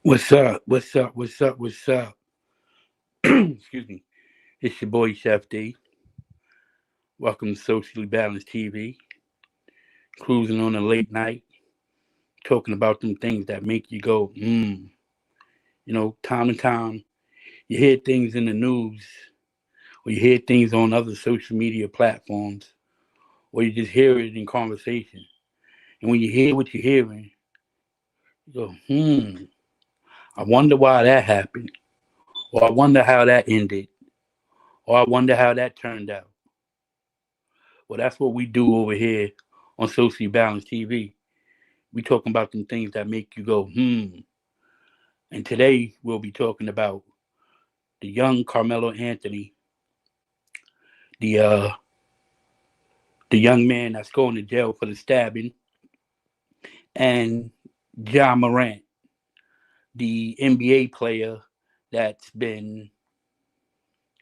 What's up? What's up? What's up? What's up? Excuse me. It's your boy Chef D. Welcome to Socially Balanced TV. Cruising on a late night, talking about them things that make you go, mmm. Time to time, you hear things in the news, or you hear things on other social media platforms, or you just hear it in conversation. And when you hear what you're hearing, you go, I wonder why that happened, or I wonder how that ended, or I wonder how that turned out. Well, that's what we do over here on Socially Balanced TV. We talking about them things that make you go, And today we'll be talking about the young Carmelo Anthony, the uh, the young man that's going to jail for the stabbing, and John Morant, the NBA player that's been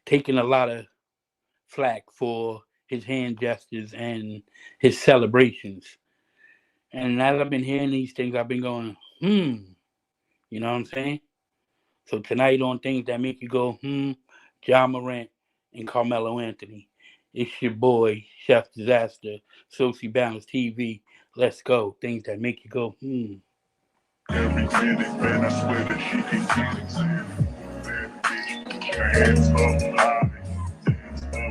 taking a lot of flack for his hand gestures and his celebrations. And as I've been hearing these things, I've been going, you know what I'm saying? So tonight on things that make you go, John Morant and Carmelo Anthony. It's your boy, Chef Disaster, Socially Balanced TV. Let's go. Things that make you go, Every minute, man, I swear that she can get it. Bad bitch, put your hands up high, hands up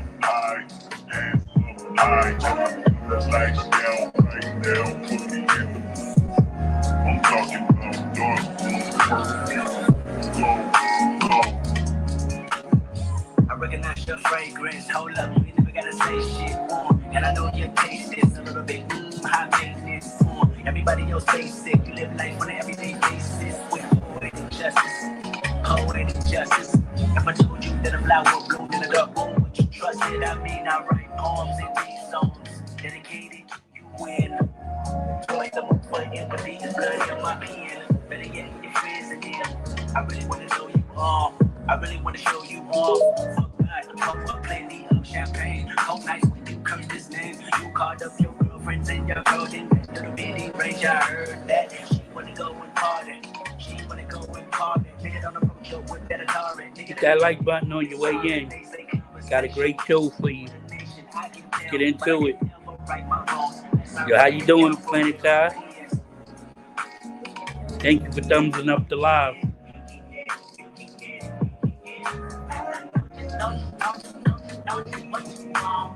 high. Turn the lights down right now, put me in the mood. I'm talking about dark perfume. Go. I recognize your fragrance. Hold up, we never gotta say shit. And I know your taste is a little bit high maintenance. Everybody else basic. You live life on an everyday basis with poetic justice. If I told you that a flower bloomed in a dark room, would you trust it? I mean, I write poems in these songs dedicated to you and joy the move for empathy is blood in my pen. Better yet, if it isn't here, I really want to know you all. I really want to show you all. Fuck God, fuck up plenty of champagne. Hope nice when you curse this name. You called up your girlfriends and your girl didn't little bitty range. I heard that she wanna go and party. She wanna go and party. Nigga don't approach your with that Atari. hit that like button on your way in. Got a great show for you. Get into it. Yo, how you doing, Planet Side? Thank you for thumbsing up the live.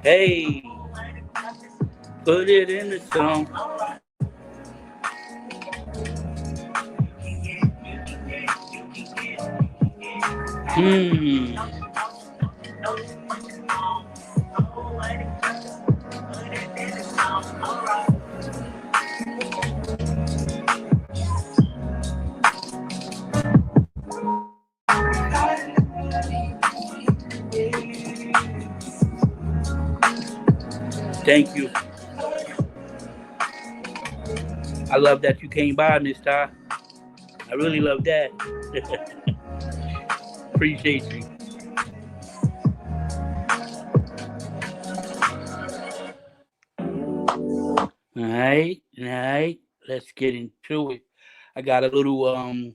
Hey, put it in the song. Thank you. I love that you came by, Miss Ty. I really love that. Appreciate you. All right. Let's get into it. I got a little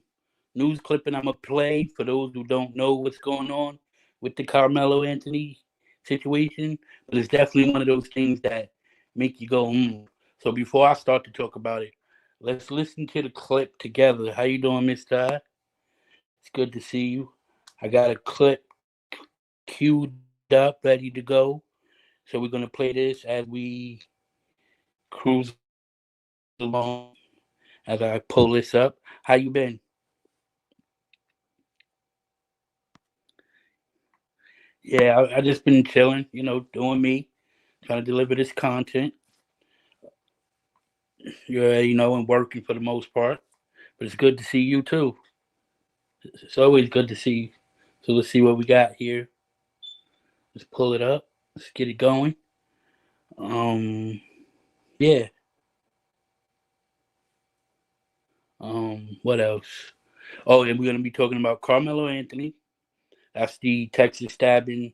news clipping I'm gonna play for those who don't know what's going on with the Carmelo Anthony situation, but it's definitely one of those things that make you go, So before I start to talk about it, let's listen to the clip together. How you doing, Miss Ty? It's good to see you. I got a clip queued up, ready to go. So we're gonna play this as we cruise along. As I pull this up. How you been? Yeah, I just been chilling, doing me, trying to deliver this content. And working for the most part. But it's good to see you too. It's always good to see you. So let's see what we got here. Let's pull it up. Let's get it going. Um, yeah. What else? Oh, and we're gonna be talking about Carmelo Anthony. That's the Texas stabbing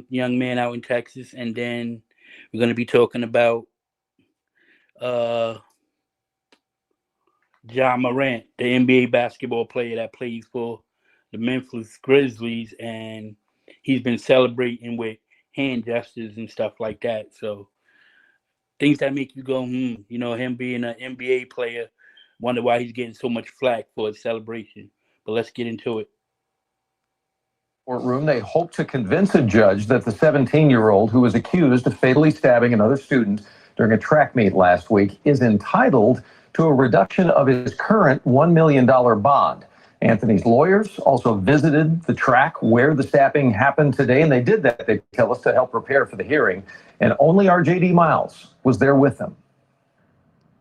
young man out in Texas, and then we're gonna be talking about uh John Morant, the NBA basketball player that plays for the Memphis Grizzlies, and he's been celebrating with hand gestures and stuff like that. So things that make you go, you know, him being an NBA player, wonder why he's getting so much flack for his celebration. But let's get into it. Courtroom, they hope to convince a judge that the 17-year-old who was accused of fatally stabbing another student during a track meet last week is entitled to a reduction of his current $1 million bond. Anthony's lawyers also visited the track where the stabbing happened today, and they did that, they tell us, to help prepare for the hearing. And only our J.D. Miles was there with them.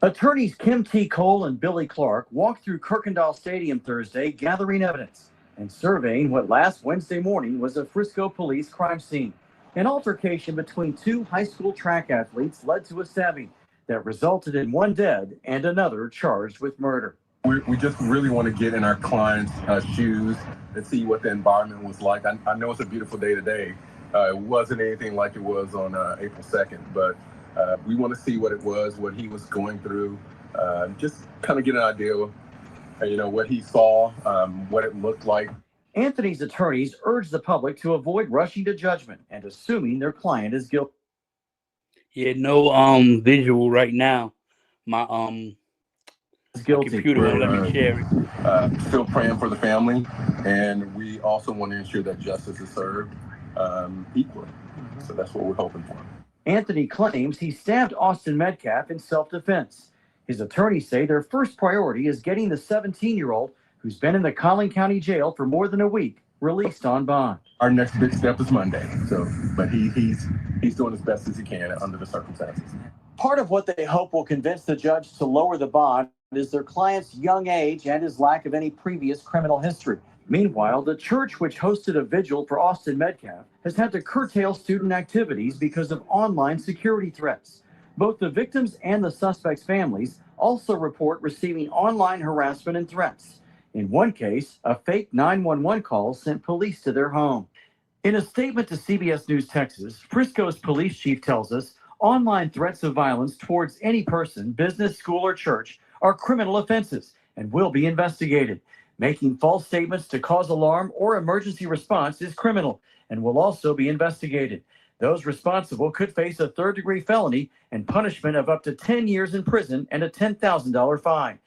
Attorneys Kim T. Cole and Billy Clark walked through Kirkendall Stadium Thursday, gathering evidence and surveying what last Wednesday morning was a Frisco police crime scene. An altercation between two high school track athletes led to a stabbing that resulted in one dead and another charged with murder. We just really want to get in our clients' shoes and see what the environment was like. I know it's a beautiful day today. It wasn't anything like it was on April 2nd, but we want to see what it was, what he was going through, just kind of get an idea of, what he saw, what it looked like. Anthony's attorneys urge the public to avoid rushing to judgment and assuming their client is guilty. Yeah, no visual right now. My computer won't let me share it. Still praying for the family, and we also want to ensure that justice is served equally. So that's what we're hoping for. Anthony claims he stabbed Austin Metcalf in self-defense. His attorneys say their first priority is getting the 17-year-old, who's been in the Collin County Jail for more than a week, released on bond. Our next big step is Monday. But he's doing as best as he can under the circumstances. Part of what they hope will convince the judge to lower the bond is their client's young age and his lack of any previous criminal history. Meanwhile, the church, which hosted a vigil for Austin Metcalf, has had to curtail student activities because of online security threats. Both the victims and the suspects' families also report receiving online harassment and threats. In one case, a fake 911 call sent police to their home. In a statement to CBS News Texas, Frisco's police chief tells us online threats of violence towards any person, business, school, or church are criminal offenses and will be investigated. Making false statements to cause alarm or emergency response is criminal and will also be investigated. Those responsible could face a third-degree felony and punishment of up to 10 years in prison and a $10,000 fine.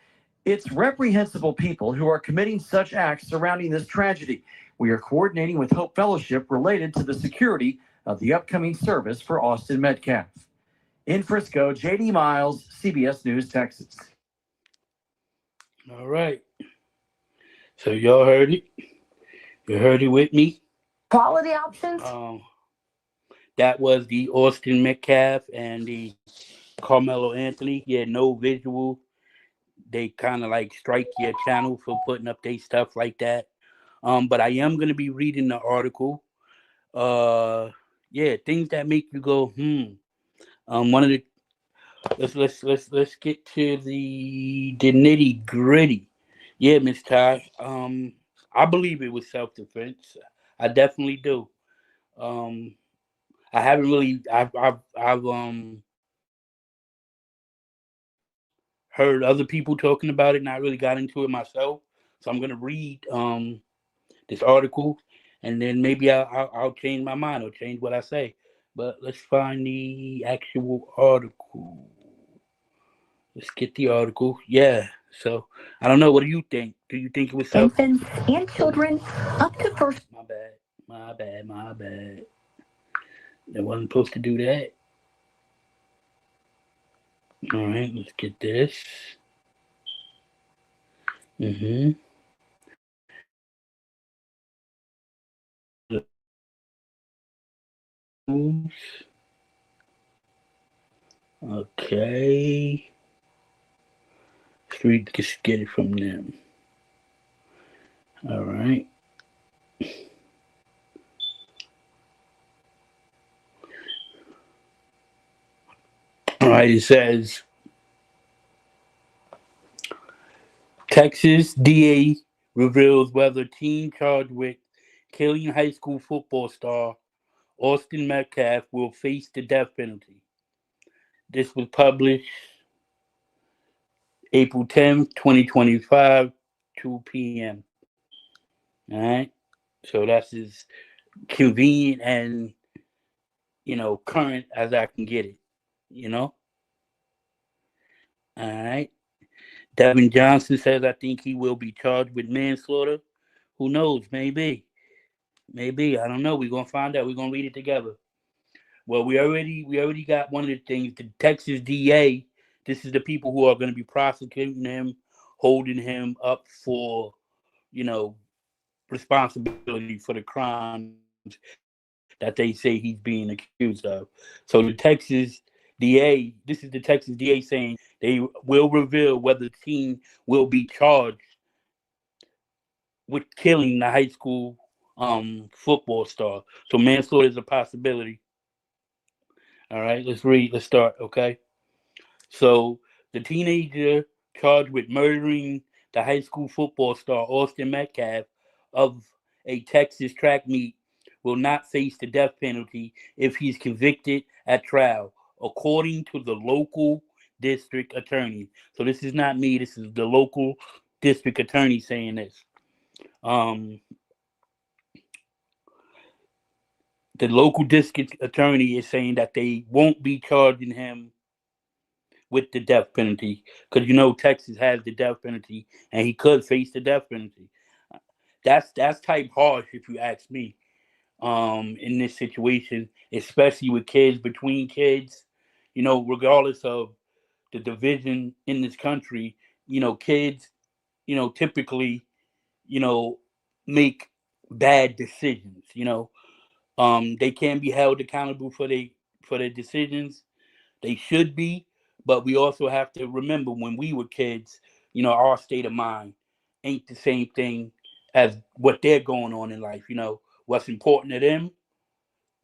It's reprehensible people who are committing such acts surrounding this tragedy. We are coordinating with Hope Fellowship related to the security of the upcoming service for Austin Metcalf. In Frisco, J.D. Miles, CBS News, Texas. All right. So y'all heard it. You heard it with me. Quality options. That was the Austin Metcalf and the Karmelo Anthony. Yeah, no visual. They kind of like strike your channel for putting up their stuff like that. But I am gonna be reading the article. Yeah, things that make you go, one of the let's get to the nitty gritty. Yeah, Miss Ty. I believe it was self-defense. I definitely do. I haven't really. I've heard other people talking about it. Not really got into it myself. So I'm gonna read this article, and then maybe I'll change my mind or change what I say. But let's find the actual article. Let's get the article. Yeah. So I don't know. What do you think? Do you think it was self? Infants and children up to first. My bad. They wasn't supposed to do that. All right, let's get this. Okay. Let's just get it from them. All right. All right, it says Texas DA reveals whether teen charged with killing high school football star Austin Metcalf will face the death penalty. This was published April 10th, 2025, 2 p.m. All right. So that's as convenient and, current as I can get it. You know? All right. Devin Johnson says I think he will be charged with manslaughter. Who knows? Maybe. Maybe. I don't know. We're gonna find out. We're gonna read it together. Well, we already got one of the things. The Texas DA. This is the people who are going to be prosecuting him, holding him up for you know responsibility for the crimes that they say he's being accused of. So the Texas DA. This is the Texas DA saying they will reveal whether the team will be charged with killing the high school football star. So manslaughter is a possibility. All right, let's read. Let's start. Okay. So the teenager charged with murdering the high school football star Austin Metcalf of a Texas track meet will not face the death penalty if he's convicted at trial, according to the local district attorney. So this is not me. This is the local district attorney saying this. Um, the local district attorney is saying that they won't be charging him with the death penalty because Texas has the death penalty and he could face the death penalty. That's type harsh if you ask me. In this situation, especially with kids between kids, regardless of the division in this country, kids, typically, you know, make bad decisions. They can be held accountable for their decisions. They should be, but we also have to remember when we were kids, our state of mind ain't the same thing as what they're going on in life. What's important to them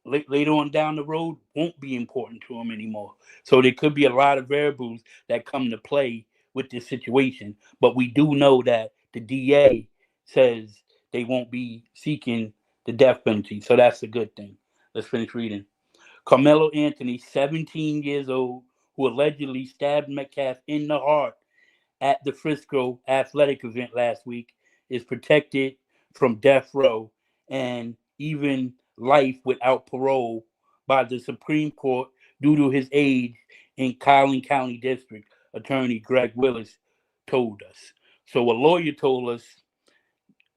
later on down the road won't be important to them anymore. So there could be a lot of variables that come to play with this situation. But we do know that the DA says they won't be seeking the death penalty. So that's a good thing. Let's finish reading. Carmelo Anthony, 17 years old, who allegedly stabbed Metcalf in the heart at the Frisco athletic event last week, is protected from death row and even life without parole by the Supreme Court due to his age in Collin County District Attorney Greg Willis told us. So a lawyer told us,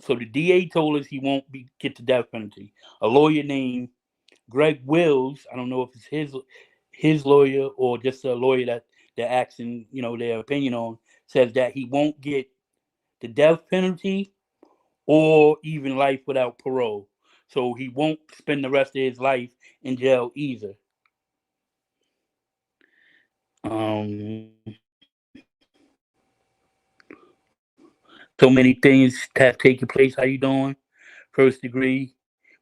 so the DA told us he won't get the death penalty. A lawyer named Greg Wills, I don't know if it's his lawyer or just a lawyer that they're asking, their opinion on, says that he won't get the death penalty or even life without parole. So he won't spend the rest of his life in jail either. So many things have taken place. How you doing? First degree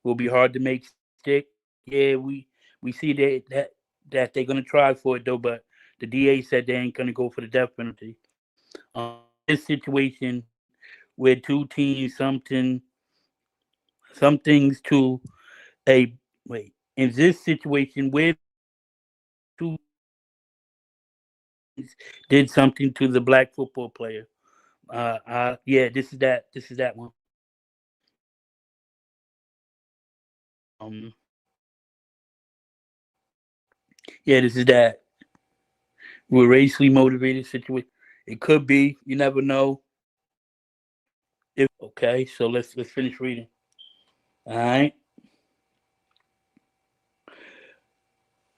will be hard to make stick. Yeah, we see that they're gonna try for it though, but the DA said they ain't gonna go for the death penalty. In this situation where two teams some things to a wait. In this situation where two teams did something to the black football player. Yeah, this is that. This is that one. Um, yeah, this is that. We're racially motivated situation. It could be. You never know. If okay, so let's finish reading. All right.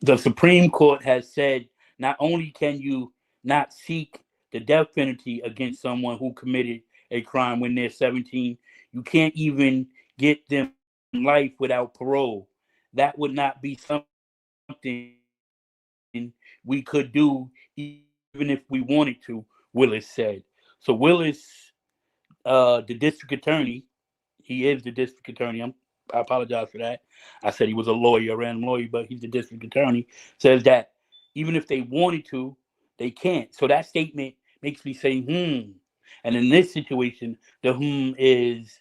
The Supreme Court has said not only can you not seek the death penalty against someone who committed a crime when they're 17, you can't even get them life without parole. That would not be something we could do even if we wanted to, Willis said. So Willis, the district attorney, he is the district attorney. I apologize for that. I said he was a lawyer, a random lawyer, but he's the district attorney. Says that even if they wanted to, they can't. So that statement makes me say, And in this situation, the is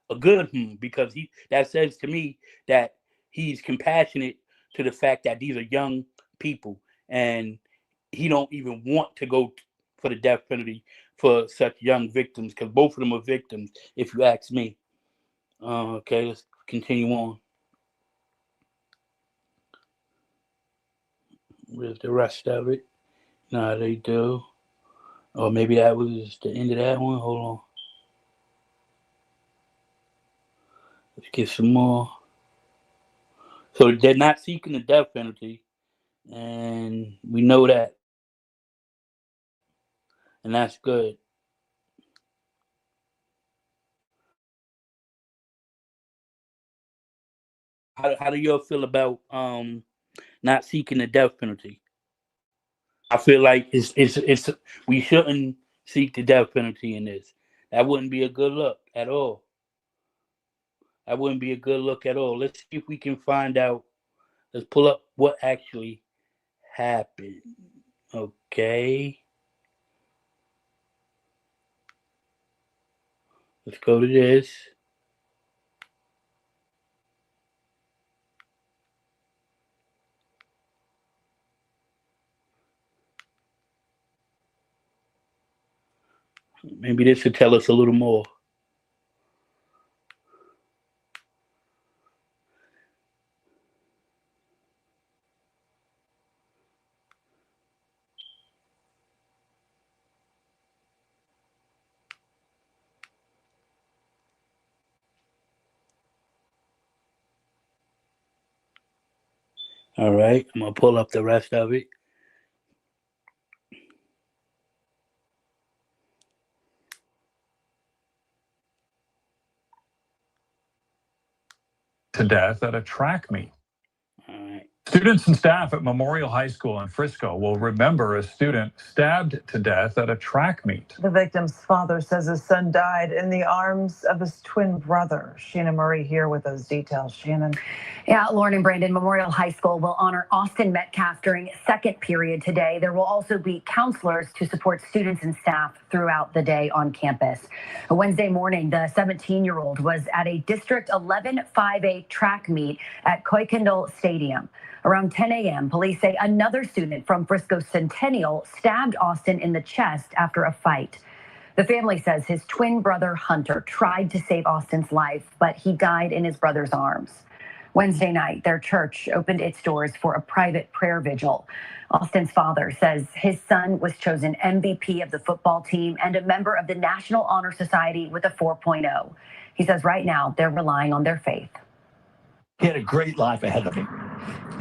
a good because that says to me that he's compassionate to the fact that these are young people and he don't even want to go for the death penalty for such young victims, because both of them are victims, if you ask me. Okay, let's continue on. Where's the rest of it? No, they do. Or maybe that was the end of that one. Hold on. Let's get some more. So they're not seeking the death penalty, and we know that, and that's good. How do y'all feel about not seeking the death penalty? I feel like it's we shouldn't seek the death penalty in this. That wouldn't be a good look at all. That wouldn't be a good look at all. Let's see if we can find out. Let's pull up what actually happened. Okay. Let's go to this. Maybe this will tell us a little more. All right, I'm gonna pull up the rest of it. To death at a track meet. All right. Students and staff at Memorial High School in Frisco will remember a student stabbed to death at a track meet. The victim's father says his son died in the arms of his twin brother. Shannon Murray here with those details. Shannon. Yeah, Lauren and Brandon, Memorial High School will honor Austin Metcalf during second period today. There will also be counselors to support students and staff throughout the day on campus. Wednesday morning, the 17-year-old was at a District 11 5A track meet at Kuykendall Stadium. Around 10 a.m., police say another student from Frisco Centennial stabbed Austin in the chest after a fight. The family says his twin brother, Hunter, tried to save Austin's life, but he died in his brother's arms. Wednesday night, their church opened its doors for a private prayer vigil. Austin's father says his son was chosen MVP of the football team and a member of the National Honor Society with a 4.0. He says right now they're relying on their faith. He had a great life ahead of him.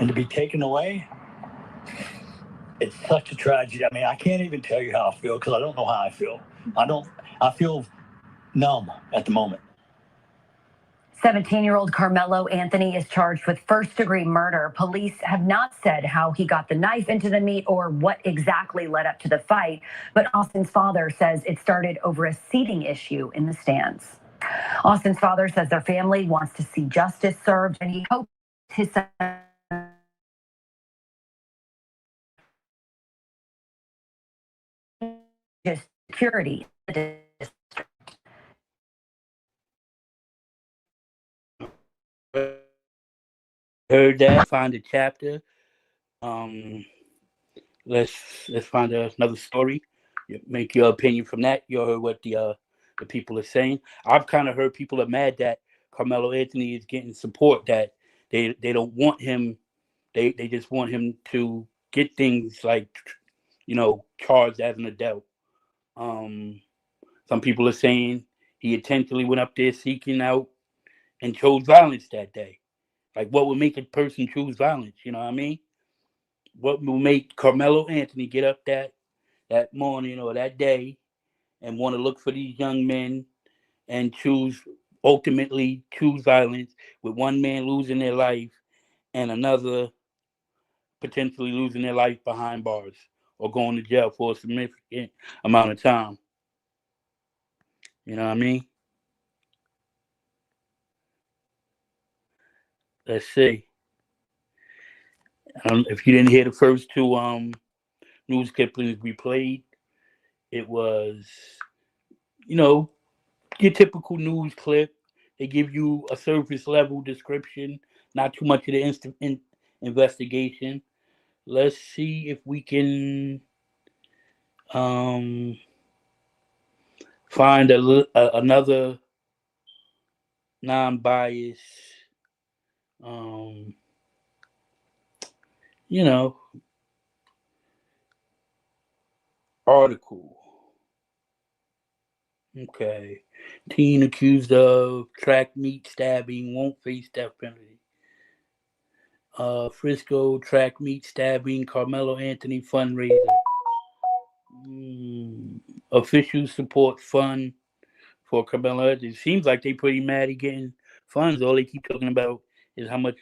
And to be taken away, it's such a tragedy. I mean, I can't even tell you how I feel because I don't know how I feel. I feel numb at the moment. 17-year-old Karmelo Anthony is charged with first-degree murder. Police have not said how he got the knife into the meat or what exactly led up to the fight, but Austin's father says it started over a seating issue in the stands. Austin's father says their family wants to see justice served, and he hopes his son security. Heard that. Find a chapter. Let's find another story. Make your opinion from that. You heard what the people are saying. I've kind of heard people are mad that Carmelo Anthony is getting support. That they don't want him. They just want him to get things like, charged as an adult. Some people are saying he intentionally went up there seeking out and chose violence that day. Like, what would make a person choose violence? You know what I mean? What will make Carmelo Anthony get up that morning or that day and want to look for these young men and ultimately choose violence, with one man losing their life and another potentially losing their life behind bars or going to jail for a significant amount of time? You know what I mean? Let's see. If you didn't hear the first two news clippings we played, it was, your typical news clip. They give you a surface level description, not too much of the investigation. Let's see if we can Find another non-biased, um, you know, article. Okay. Teen accused of track meet stabbing won't face death penalty. Frisco track meet stabbing, Carmelo Anthony fundraiser. Official support fund for Carmelo. It seems like they pretty mad at getting funds. All they keep talking about is how much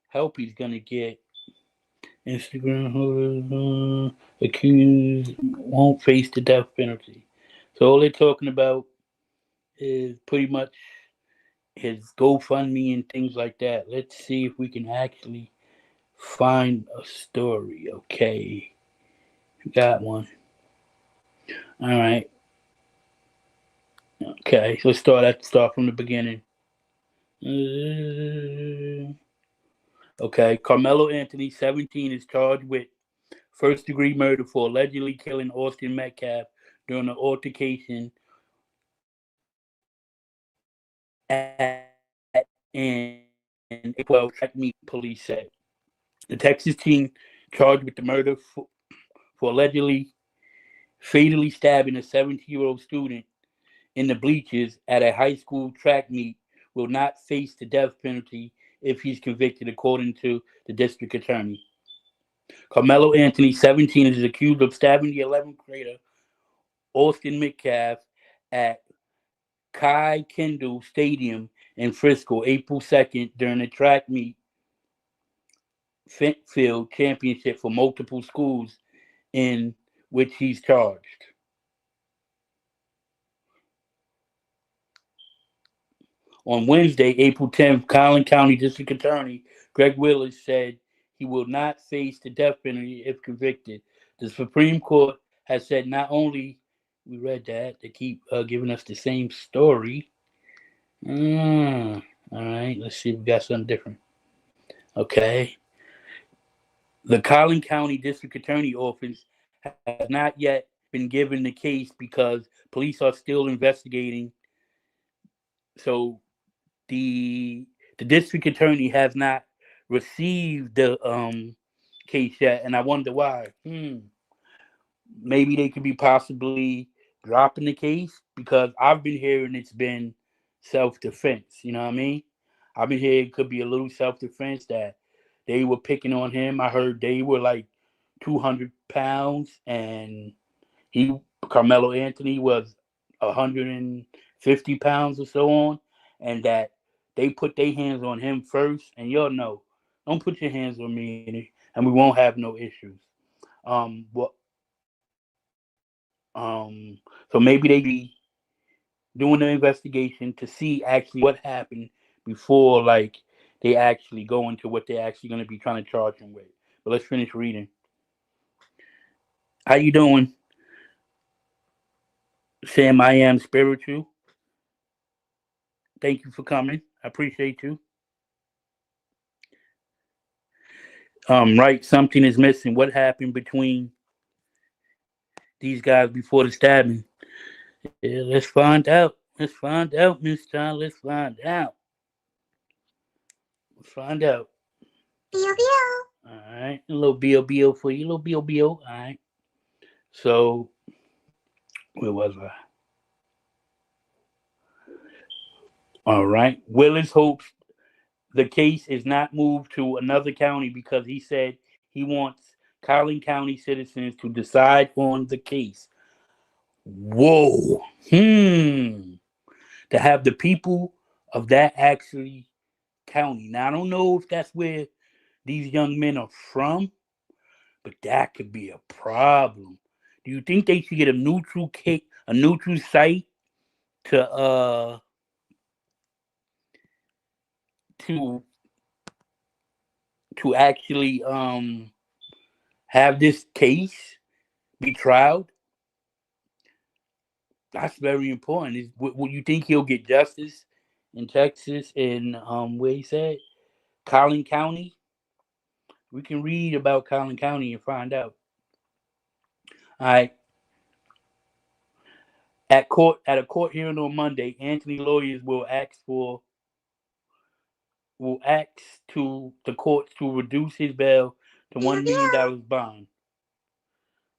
help he's gonna get. Instagram holders accused won't face the death penalty. So all they're talking about is pretty much his GoFundMe and things like that. Let's see if we can actually find a story. Okay, got one. All right. Okay, so start from the beginning. Okay, Carmelo Anthony, 17, is charged with first-degree murder for allegedly killing Austin Metcalf during an altercation at an A12 track meet, police said. The Texas teen charged with the murder for allegedly fatally stabbing a 17-year-old student in the bleachers at a high school track meet will not face the death penalty if he's convicted, according to the district attorney. Carmelo Anthony, 17, is accused of stabbing the 11th grader Austin Metcalf at Kai Kendall Stadium in Frisco, April 2nd, during a track meet field championship for multiple schools in which he's charged. On Wednesday, April 10th, Collin County District Attorney Greg Willis said he will not face the death penalty if convicted. The Supreme Court has said not only, we read that, they keep giving us the same story. All right, let's see if we got something different. Okay. The Collin County District Attorney Office has not yet been given the case because police are still investigating. So the district attorney has not received the case yet, and I wonder why. Maybe they could be possibly dropping the case because I've been hearing it's been self defense. You know what I mean? I've been hearing it could be a little self defense that they were picking on him. I heard they were like 200 pounds, and he Carmelo Anthony was 150 pounds or so on, and that they put their hands on him first. And y'all know, don't put your hands on me, and we won't have no issues. What So maybe they be doing the investigation to see actually what happened before, like, they actually go into what they're actually going to be trying to charge him with. But let's finish reading. How you doing, Sam? I am spiritual. Thank you for coming. I appreciate you. Right, something is missing. What happened between these guys before the stabbing? Yeah, let's find out. Let's find out, Miss John. Let's find out. Let's find out. Bill, Bill. All right, a little bill for you. A little bill. All right. So where was I? All right. Willis hopes the case is not moved to another county because he said he wants Collin County citizens to decide on the case. Whoa. To have the people of that actually county. Now I don't know if that's where these young men are from, but that could be a problem. Do you think they should get a neutral site to to actually have this case be tried? That's very important. Would you think he'll get justice in Texas in where he said Collin County? We can read about Collin County and find out. All right. At a court hearing on Monday, Anthony lawyers will ask to the courts to reduce his bail to Pew $1 million pew. bond.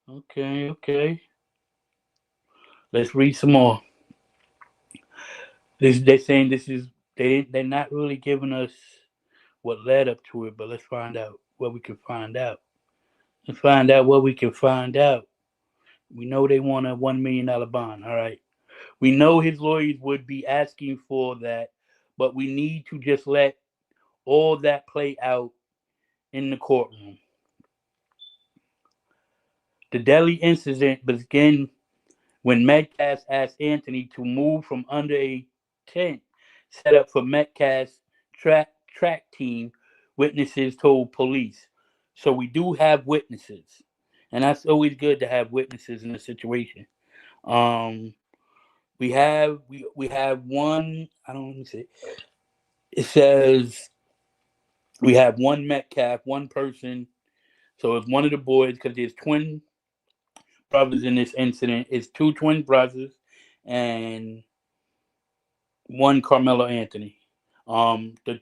Okay. Let's read some more. They're saying they're not really giving us what led up to it, but let's find out what we can find out. Let's find out what we can find out. We know they want a $1 million bond. All right. We know his lawyers would be asking for that, but we need to just let all that play out in the courtroom. The deadly incident began when Metcalf asked Anthony to move from under a tent set up for Metcalf's track team, witnesses told police. So we do have witnesses, and that's always good to have witnesses in a situation. Um, we have one. I don't want to say. It says we have one Metcalf, one person. So it's one of the boys because there's twin brothers in this incident. It's two twin brothers and one Carmelo Anthony. The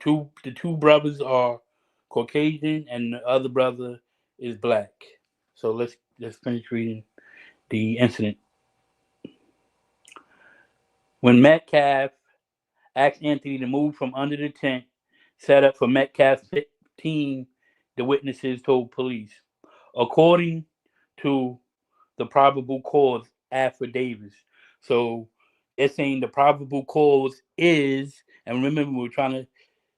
two brothers are Caucasian and the other brother is black. So let's finish reading the incident. When Metcalf asked Anthony to move from under the tent set up for Metcalf's team, the witnesses told police. According to the probable cause affidavits. So they're saying the probable cause is, and remember we're trying to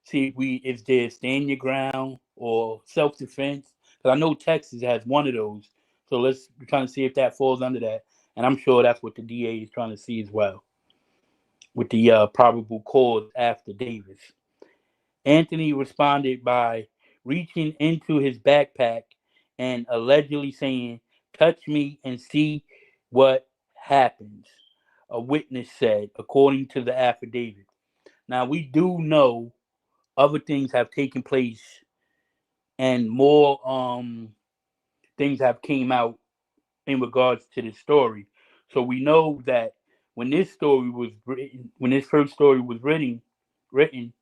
see if there's stand your ground or self defense. Because I know Texas has one of those. So we're trying to see if that falls under that. And I'm sure that's what the DA is trying to see as well with the probable cause affidavits. Anthony responded by reaching into his backpack and allegedly saying, "Touch me and see what happens," a witness said, according to the affidavit. Now, we do know other things have taken place and more things have came out in regards to this story. So we know that when this first story was written,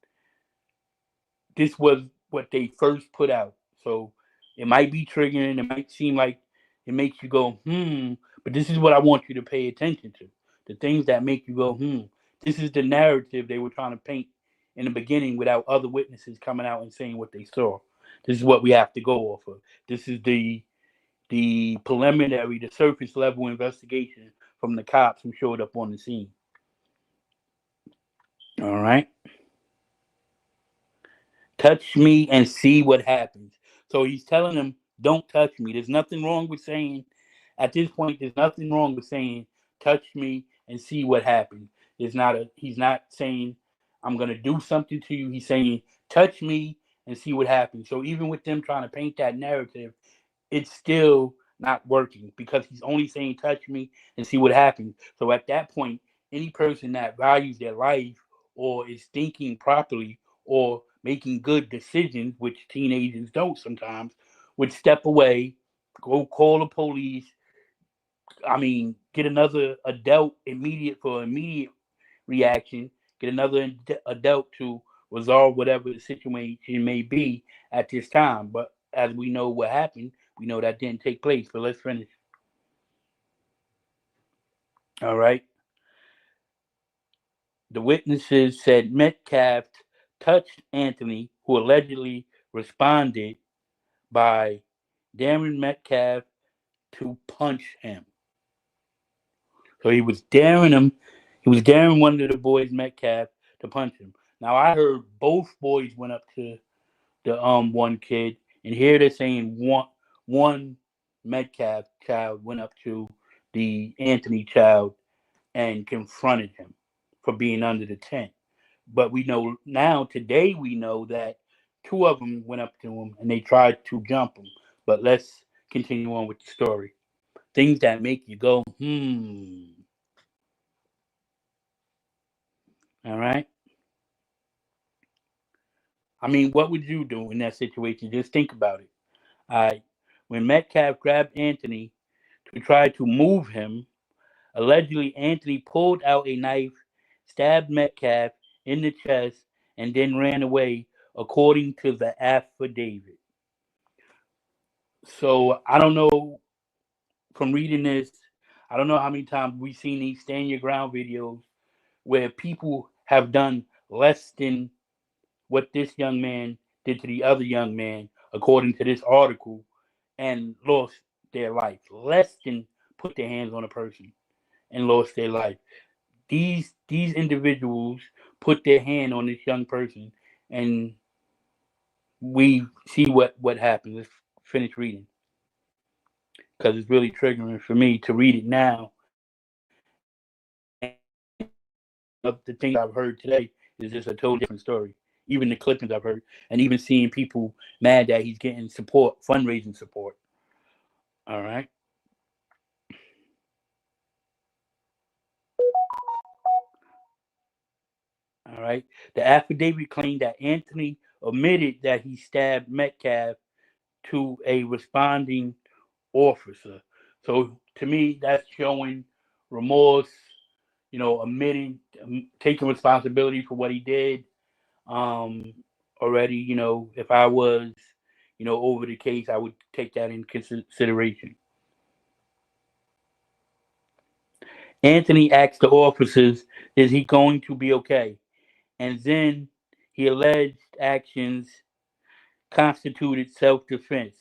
this was what they first put out. So it might be triggering. It might seem like it makes you go, but this is what I want you to pay attention to. The things that make you go, This is the narrative they were trying to paint in the beginning without other witnesses coming out and saying what they saw. This is what we have to go off of. This is the preliminary, the surface level investigation from the cops who showed up on the scene. All right. Touch me and see what happens. So he's telling them, don't touch me. There's nothing wrong with saying, at this point, there's nothing wrong with saying, touch me and see what happens. He's not saying, I'm going to do something to you. He's saying, touch me and see what happens. So even with them trying to paint that narrative, it's still not working because he's only saying, touch me and see what happens. So at that point, any person that values their life or is thinking properly or making good decisions, which teenagers don't sometimes, would step away, go call the police. I mean, get another adult immediate reaction, get another adult to resolve whatever the situation may be at this time. But as we know what happened, we know that didn't take place. But let's finish. All right. The witnesses said Metcalf touched Anthony, who allegedly responded by daring Metcalf to punch him. So he was daring him. He was daring one of the boys, Metcalf, to punch him. Now I heard both boys went up to the one kid, and here they're saying one Metcalf child went up to the Anthony child and confronted him for being under the tent. But we know now, today, we know that two of them went up to him and they tried to jump him. But let's continue on with the story. Things that make you go, All right. I mean, what would you do in that situation? Just think about it. All right. When Metcalf grabbed Anthony to try to move him. Allegedly, Anthony pulled out a knife, stabbed Metcalf in the chest, and then ran away, according to the affidavit. So I don't know from reading this, I don't know how many times we've seen these stand your ground videos where people have done less than what this young man did to the other young man, according to this article, and lost their life. Less than put their hands on a person and lost their life. These individuals put their hand on this young person, and we see what happens. Let's finish reading because it's really triggering for me to read it now. And of the things I've heard today is just a totally different story. Even the clippings I've heard, and even seeing people mad that he's getting support, fundraising support. All right. All right. The affidavit claimed that Anthony admitted that he stabbed Metcalf to a responding officer. So to me, that's showing remorse, admitting, taking responsibility for what he did. Um, Already, if I was, over the case, I would take that in consideration. Anthony asked the officers, "Is he going to be okay?" And then he alleged actions constituted self-defense.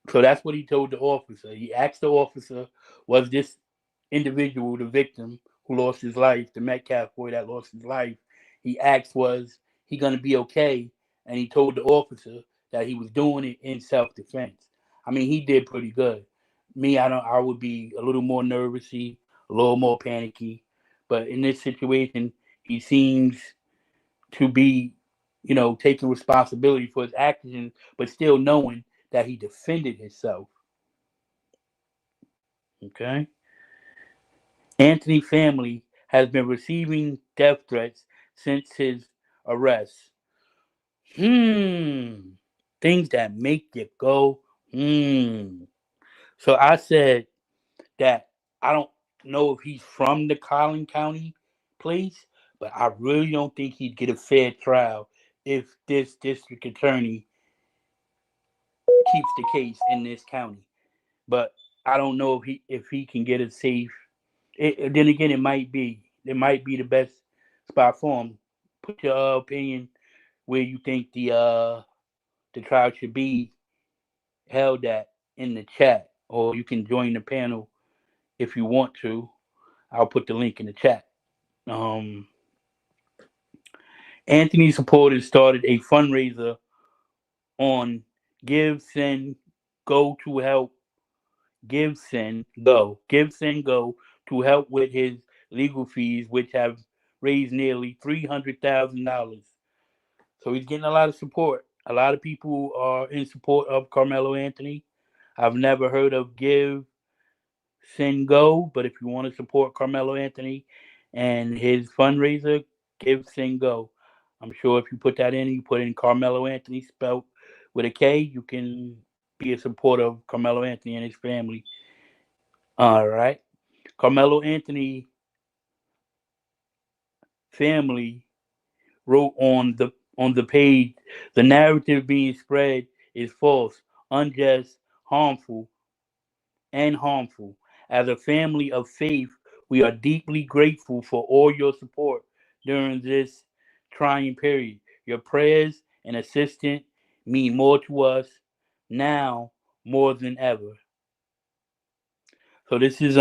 So that's what he told the officer. He asked the officer, was this individual the victim who lost his life, the Metcalf boy that lost his life? He asked, was he going to be okay? And he told the officer that he was doing it in self-defense. I mean, he did pretty good. Me, I would be a little more nervousy, a little more panicky. But in this situation, he seems to be, taking responsibility for his actions, but still knowing that he defended himself. Okay. Anthony's family has been receiving death threats since his arrest. Hmm. Things that make you go, hmm. So I said that I don't know if he's from the Collin County place, but I really don't think he'd get a fair trial if this district attorney keeps the case in this county. But I don't know if he can get a safe. Then again, it might be the best spot for him. Put your opinion where you think the trial should be held at in the chat, or you can join the panel if you want to. I'll put the link in the chat. Um, Anthony supporters started a fundraiser on Give Send Go to help Give Send Go to help with his legal fees, which have raised nearly $300,000. So he's getting a lot of support. A lot of people are in support of Carmelo Anthony. I've never heard of Give Send Go, but if you want to support Carmelo Anthony and his fundraiser, Give Send Go. I'm sure if you put that in, you put in Carmelo Anthony spelled with a K, you can be a supporter of Carmelo Anthony and his family. All right. Carmelo Anthony family wrote on the page, the narrative being spread is false, unjust, harmful, and harmful. As a family of faith, we are deeply grateful for all your support during this trying period. Your prayers and assistance mean more to us now more than ever. So this is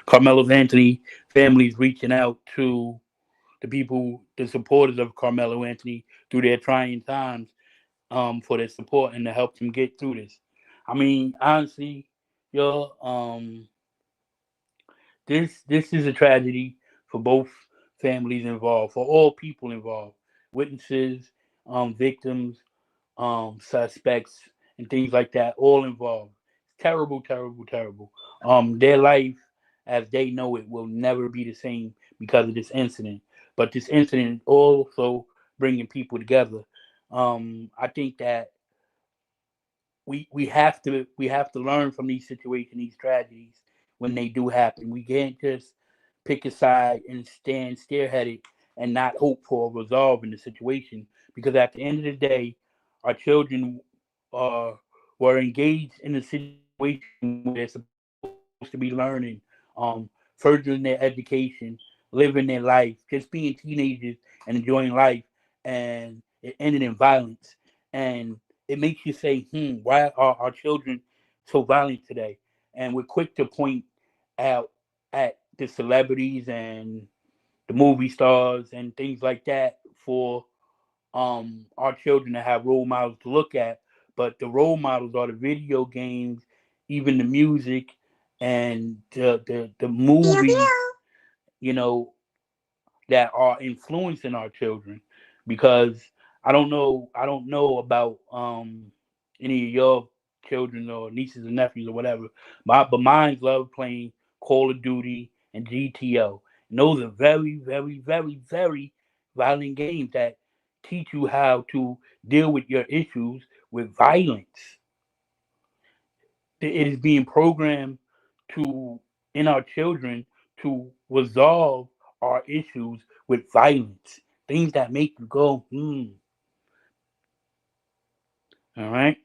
Carmelo Anthony families reaching out to the people, the supporters of Carmelo Anthony through their trying times, for their support and to help them get through this. I mean, honestly, y'all, this is a tragedy for both families involved, for all people involved, witnesses, victims, suspects, and things like that, all involved. Terrible, terrible, terrible. Their life, as they know it, will never be the same because of this incident. But this incident also bringing people together. I think that we have to learn from these situations, these tragedies when they do happen. We can't just pick a side and stand stareheaded and not hope for a resolve in the situation, because at the end of the day, our children uh, were engaged in a situation where they're supposed to be learning, furthering their education, living their life, just being teenagers and enjoying life, and it ended in violence. And it makes you say, why are our children so violent today? And we're quick to point out at the celebrities and the movie stars and things like that for our children to have role models to look at. But the role models are the video games, even the music and the Pew movies, pew. you know, that are influencing our children. Because I don't know about any of your children or nieces and nephews or whatever, but mine love playing Call of Duty and GTO. And those are very, very, very, very violent games that teach you how to deal with your issues with violence. It is being programmed to in our children to resolve our issues with violence, things that make you go all right.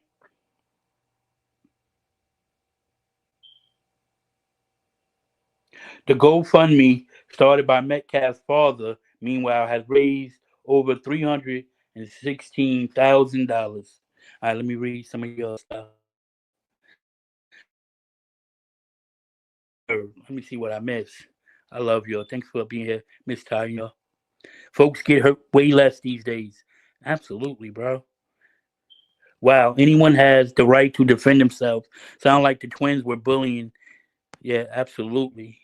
The GoFundMe started by Metcalf's father, meanwhile, has raised over $316,000. All right, let me read some of your stuff. Let me see what I miss. I love you. Thanks for being here, Miss Tanya. Folks get hurt way less these days. Absolutely, bro. Wow, anyone has the right to defend themselves. Sound like the twins were bullying. Yeah, absolutely,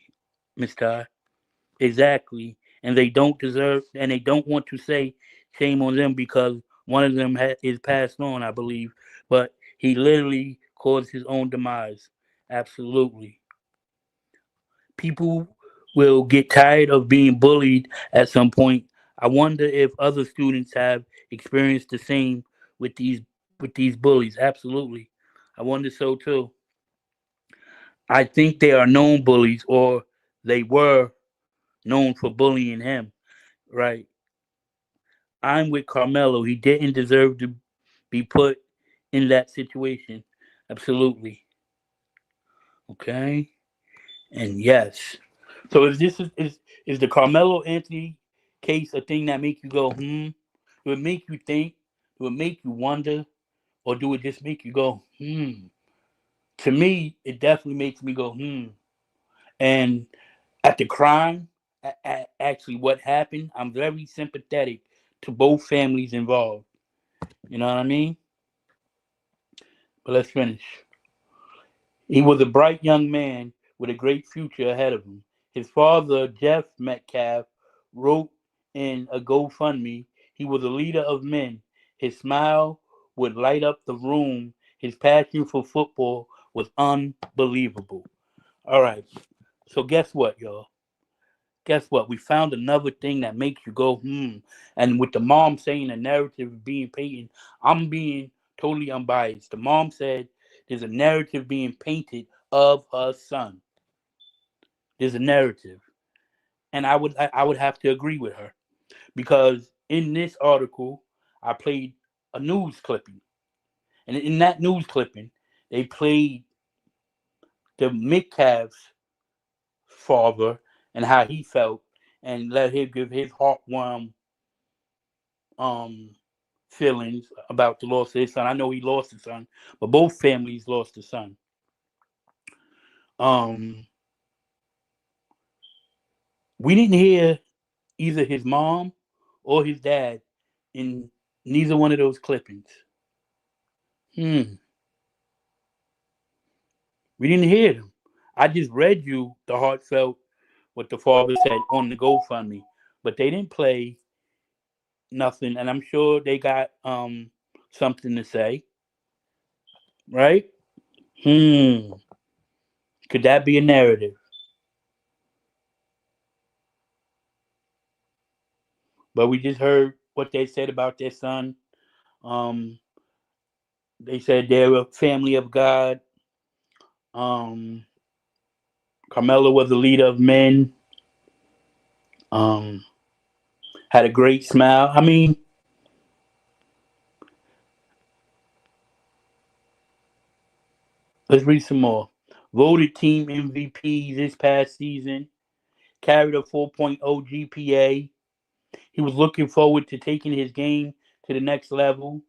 Miss Ty. Exactly. And they don't deserve, and they don't want to say shame on them because one of them is passed on, I believe. But he literally caused his own demise. Absolutely. People will get tired of being bullied at some point. I wonder if other students have experienced the same with these bullies. Absolutely. I wonder so too. I think they are known bullies, or they were known for bullying him. Right. I'm with Carmelo. He didn't deserve to be put in that situation. Absolutely. Okay. And yes. So is the Carmelo Anthony case a thing that make you go, hmm? Do it make you think? Do it make you wonder? Or do it just make you go, hmm? To me, it definitely makes me go, hmm. And at the crime, actually what happened, I'm very sympathetic to both families involved. You know what I mean? But let's finish. He was a bright young man with a great future ahead of him. His father, Jeff Metcalf, wrote in a GoFundMe, he was a leader of men. His smile would light up the room. His passion for football was unbelievable. All right. So guess what, y'all? Guess what? We found another thing that makes you go, hmm. And with the mom saying the narrative being painted, I'm being totally unbiased. The mom said there's a narrative being painted of her son. There's a narrative. And I would have to agree with her. Because in this article, I played a news clipping. And in that news clipping, they played the Metcalf's father and how he felt and let him give his heartwarming um feelings about the loss of his son. I know he lost his son, but both families lost a son. Um, we didn't hear either his mom or his dad in neither one of those clippings. Hmm, we didn't hear them. I just read you the heartfelt what the father said on the GoFundMe, but they didn't play nothing, and I'm sure they got something to say, right? Hmm, could that be a narrative? But we just heard what they said about their son. Um, They said they're a family of God. Um, Karmelo was the leader of men. Um, had a great smile. I mean, let's read some more. Voted team MVP this past season. Carried a 4.0 GPA. He was looking forward to taking his game to the next level.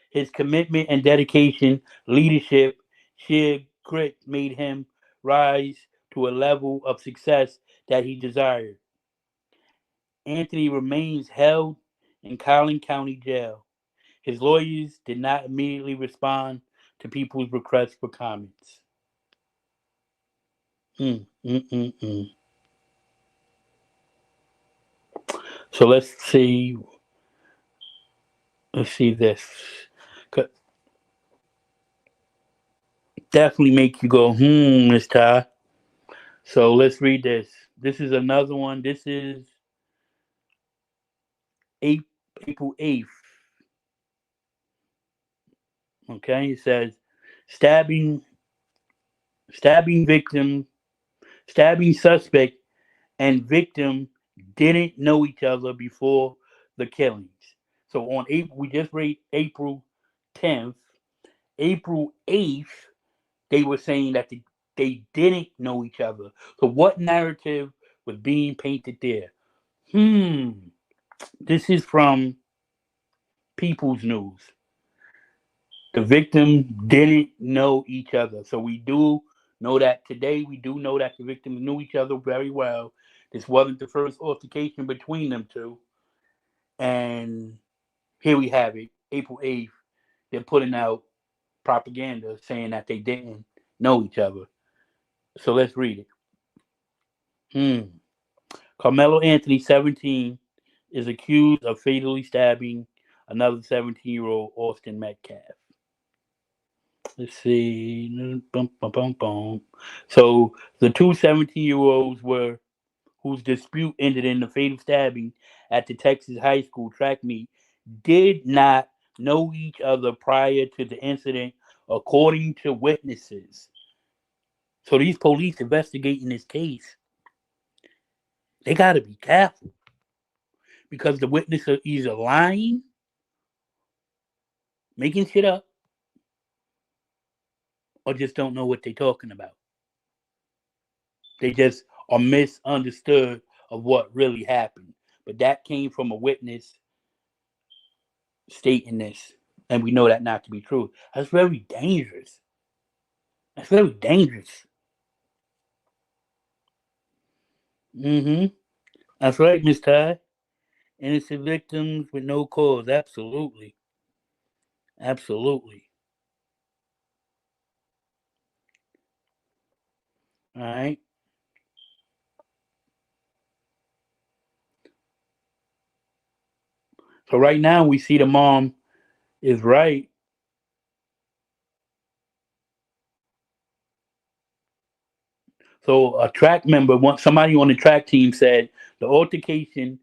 His commitment and dedication, leadership, sheer grit made him rise to a level of success that he desired. Anthony remains held in Collin County Jail. His lawyers did not immediately respond to people's requests for comments. Mm, mm, mm, mm. So let's see. Let's see this. Definitely make you go, Miss Ty. So let's read this. This is another one. This is April 8th. Okay, it says stabbing stabbing victim stabbing suspect and victim didn't know each other before the killings. So on April, we just read April 10th. April 8th, they were saying that they didn't know each other. So what narrative was being painted there? This is from People's News. The victim didn't know each other. So we do know that today. We do know that the victims knew each other very well. This wasn't the first altercation between them two. And here we have it, April 8th. They're putting out propaganda saying that they didn't know each other. So let's read it. Carmelo Anthony, 17, is accused of fatally stabbing another 17-year-old Austin Metcalf. Let's see. Bum, bum, bum, bum. So the two 17-year-olds were whose dispute ended in the fatal stabbing at the Texas high school track meet did not know each other prior to the incident, according to witnesses. So these police investigating this case, they got to be careful because the witnesses are either lying, making shit up, or just don't know what they're talking about. They just are misunderstood of what really happened. But that came from a witness stating this, and we know that not to be true. That's very dangerous. That's very dangerous. Mm-hmm. That's right, Miss Ty. Innocent victims with no cause. Absolutely. Absolutely. All right. So right now we see the mom is right. So a track member, somebody on the track team said the altercation.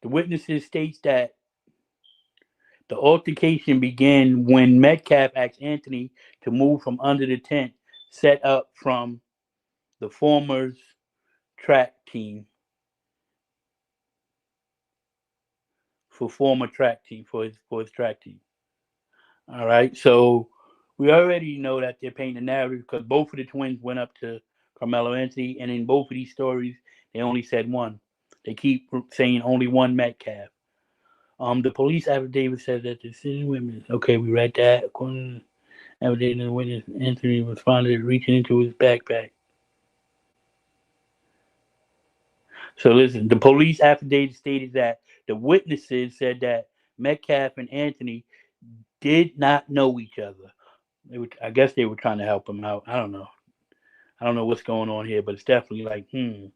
The witnesses states that the altercation began when Metcalf asked Anthony to move from under the tent set up from the former's track team for his track team. All right, so we already know that they're painting a narrative because both of the twins went up to Carmelo Anthony, and in both of these stories, they only said one. They keep saying only one Metcalf. The police affidavit said that the city women. Okay, we read that. According to the affidavit, the witness Anthony responded reaching into his backpack. So listen, the police affidavit stated that the witnesses said that Metcalf and Anthony did not know each other. I guess they were trying to help him out. I don't know. I don't know what's going on here, but it's definitely like, and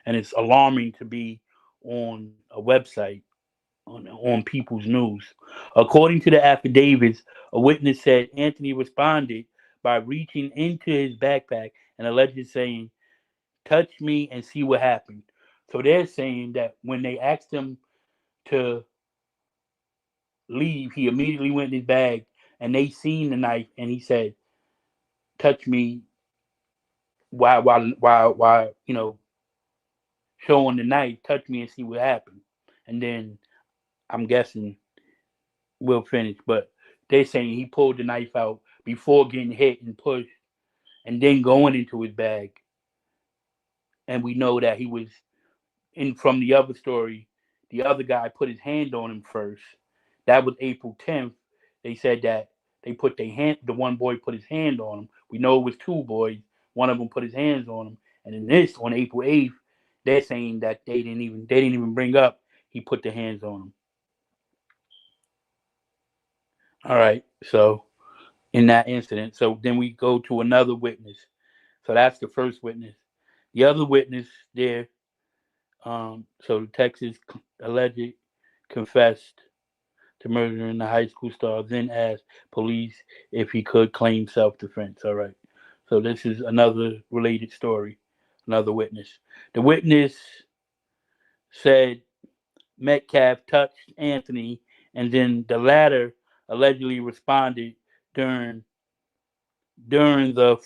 it's alarming to be on a website on People's News. According to the affidavits, a witness said Anthony responded by reaching into his backpack and allegedly saying, "Touch me and see what happened." So they're saying that when they asked him to leave, he immediately went in his bag, and they seen the knife, and he said, "Touch me." While showing the knife, touch me and see what happened. And then I'm guessing we'll finish, but they're saying he pulled the knife out before getting hit and pushed, and then going into his bag. And we know that he was in from the other story. The other guy put his hand on him first. That was April 10th. They said that they put their hand. The one boy put his hand on him. We know it was two boys. One of them put his hands on him, and in this on April 8th, they're saying that they didn't even bring up he put the hands on him. All right. So in that incident, so then we go to another witness. So that's the first witness. The other witness there. So the Texas alleged confessed to murdering the high school star, then asked police if he could claim self-defense. All right. So this is another related story, another witness. The witness said Metcalf touched Anthony, and then the latter allegedly responded during the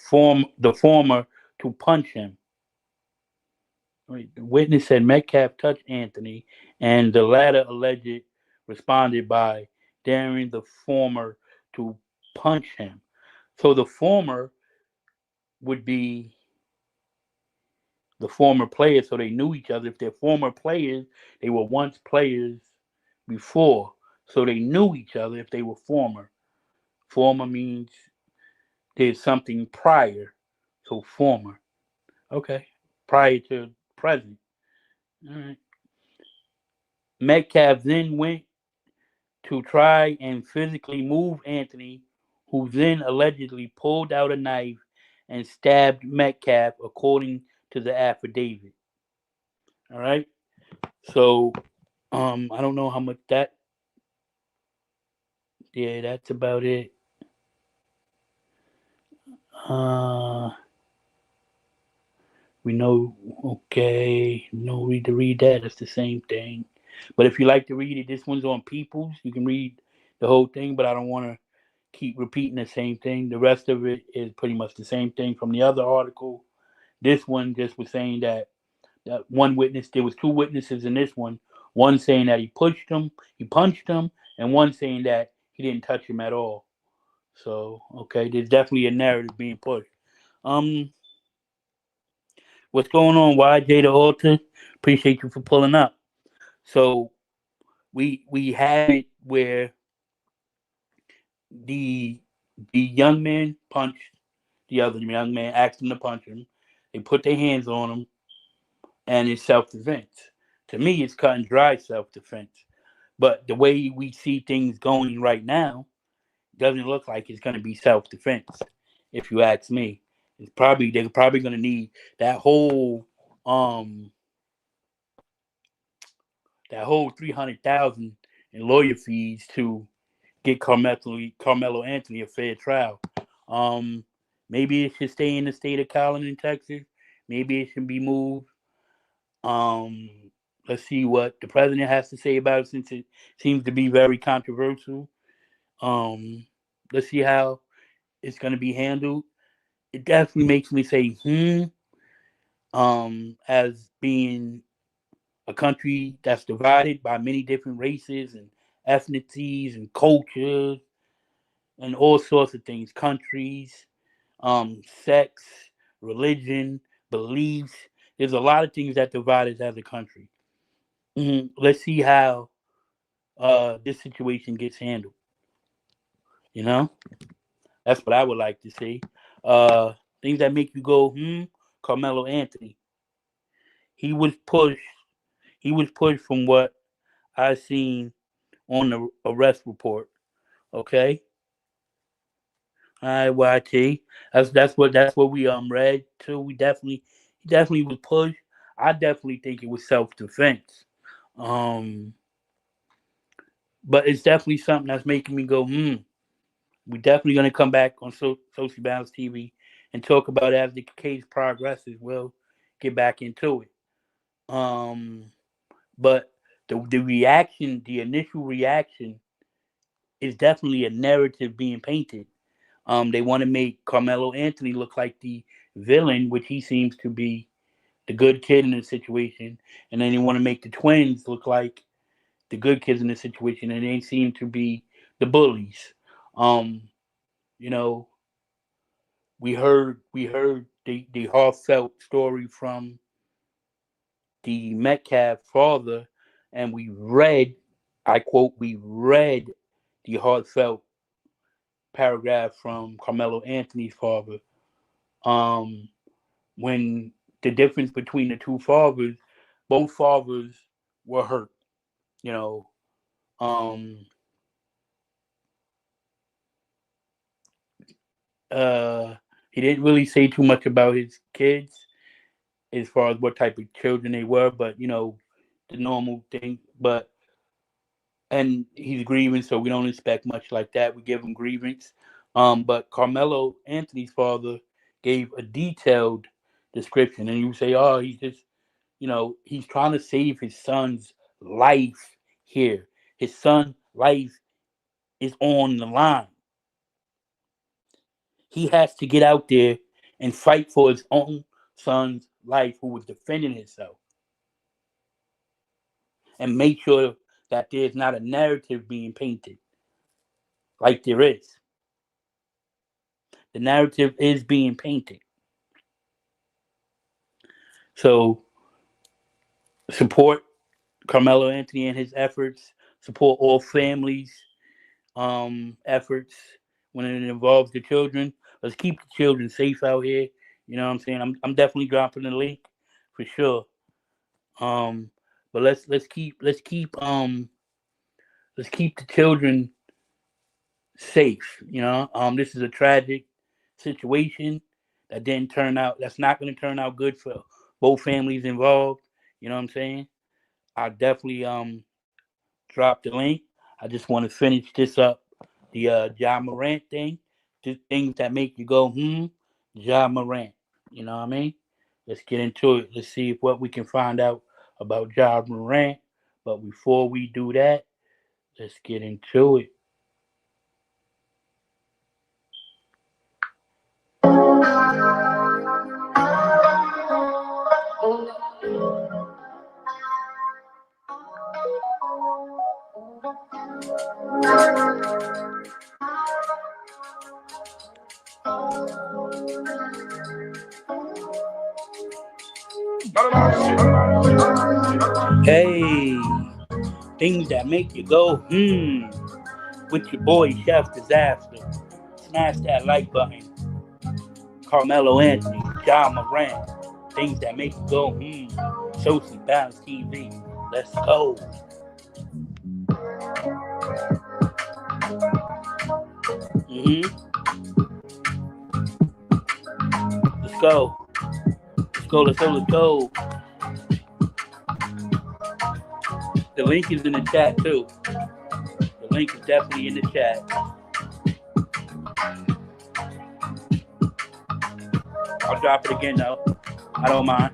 former to punch him. Wait, the witness said Metcalf touched Anthony, and the latter alleged responded by daring the former to punch him. So the former would be the former players, so they knew each other. If they're former players, they were once players before, so they knew each other if they were former. Former means there's something prior, so former. Okay, prior to present. All right. Metcalf then went to try and physically move Anthony, who then allegedly pulled out a knife and stabbed Metcalf, according to the affidavit. All right. So, I don't know how much that. Yeah, that's about it. Uh, we know. Okay, no need to read that. It's the same thing. But if you like to read it, this one's on People's. You can read the whole thing, but I don't want to keep repeating the same thing. The rest of it is pretty much the same thing from the other article. This one just was saying that one witness, there was two witnesses in this one. One saying that he pushed him, he punched him, and one saying that he didn't touch him at all. So, okay, there's definitely a narrative being pushed. Um, what's going on, YJ the Altar? Appreciate you for pulling up. So we have it where the the young man punched the other young man, asked him to punch him. They put their hands on him, and it's self defense. To me, it's cut and dry self defense. But the way we see things going right now doesn't look like it's going to be self defense. If you ask me, they're probably going to need that whole um that whole 300,000 in lawyer fees to get Carmelo Anthony a fair trial. Um, Maybe it should stay in the state of Collin, Texas. Maybe it should be moved. Um, let's see what the president has to say about it, since it seems to be very controversial. Um, let's see how it's going to be handled. It definitely makes me say, as being a country that's divided by many different races and ethnicities and cultures and all sorts of things, countries, sex, religion, beliefs. There's a lot of things that divide us as a country. Let's see how this situation gets handled. You know, that's what I would like to see. Uh, Things that make you go, Carmelo Anthony. He was pushed. He was pushed from what I seen on the arrest report. Okay, all right, YT. That's what we read too. He definitely was pushed. I definitely think it was self defense. Um, but it's definitely something that's making me go, We're definitely going to come back on Social Balance TV and talk about it as the case progresses. We'll get back into it. Um, but the initial reaction it's definitely a narrative being painted. They want to make Carmelo Anthony look like the villain, which he seems to be the good kid in the situation, and then they want to make the twins look like the good kids in the situation, and they seem to be the bullies. Um, you know, we heard the heartfelt story from the Metcalf father, and we read, I quote, we read the heartfelt paragraph from Carmelo Anthony's father. Um, when the difference between the two fathers, both fathers were hurt. You know, um, uh, he didn't really say too much about his kids as far as what type of children they were, but the normal thing. But and he's grieving, so we don't expect much like that. We give him grievance. But Carmelo Anthony's father gave a detailed description, and you say, "Oh, he's trying to save his son's life here. His son's life is on the line. He has to get out there and fight for his own son's life, who was defending himself, and make sure that there's not a narrative being painted like there is. The narrative is being painted. So support Carmelo Anthony and his efforts. Support all families' efforts when it involves the children. Let's keep the children safe out here. You know what I'm saying? I'm definitely dropping the link for sure. Um, but let's keep the children safe. This is a tragic situation that didn't turn out. That's not going to turn out good for both families involved. You know what I'm saying? I definitely drop the link. I just want to finish this up. The Ja Morant thing, just things that make you go, Ja Morant. You know what I mean? Let's get into it. Let's see what we can find out about Ja Morant. But before we do that, let's get into it. Hey, things that make you go, with your boy Chef Disaster. Smash that like button. Carmelo Anthony, Ja Morant. Things that make you go, Socially Balanced TV. Let's go. Mm-hmm. Let's go. Let's go, let's go, let's go. The link is in the chat too. The link is definitely in the chat. I'll drop it again though. I don't mind.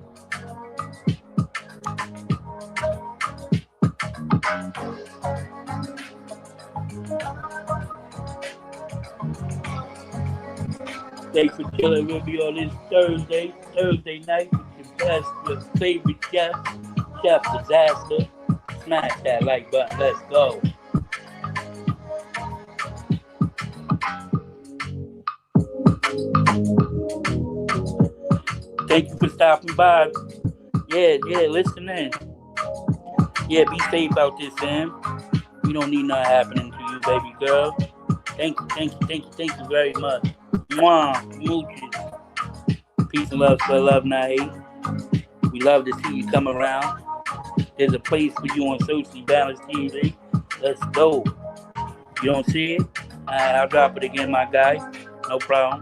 Thanks for chilling with me on this Thursday night with your favorite chef, Chef Disaster. Smash that like button. Let's go. Thank you for stopping by. Yeah, listen in. Yeah, be safe out there, Sam. We don't need nothing happening to you, baby girl. Thank you very much. Mwah, mooches. Peace and love, for love, not hate. We love to see you come around. There's a place for you on Socially Balanced TV. Let's go. You don't see it? Alright, I'll drop it again, my guy. No problem.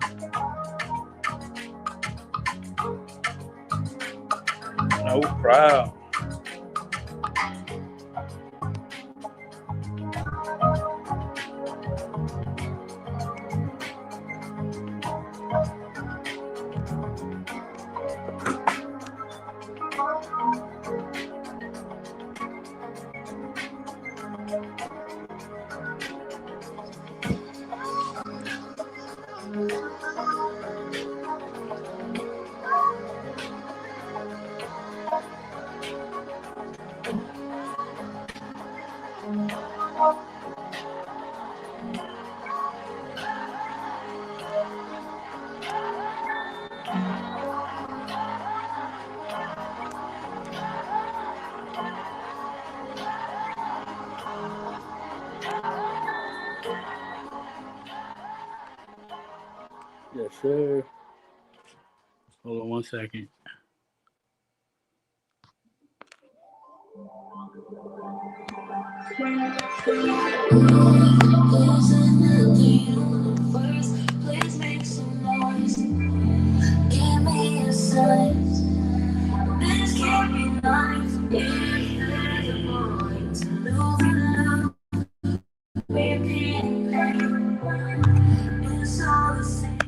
No problem. Yes, sir. Hold on one second. There's another universe. Please make some noise. Give me a sign. This can't be nice. If there's a point to lose and love, repeating pain. It's all the same.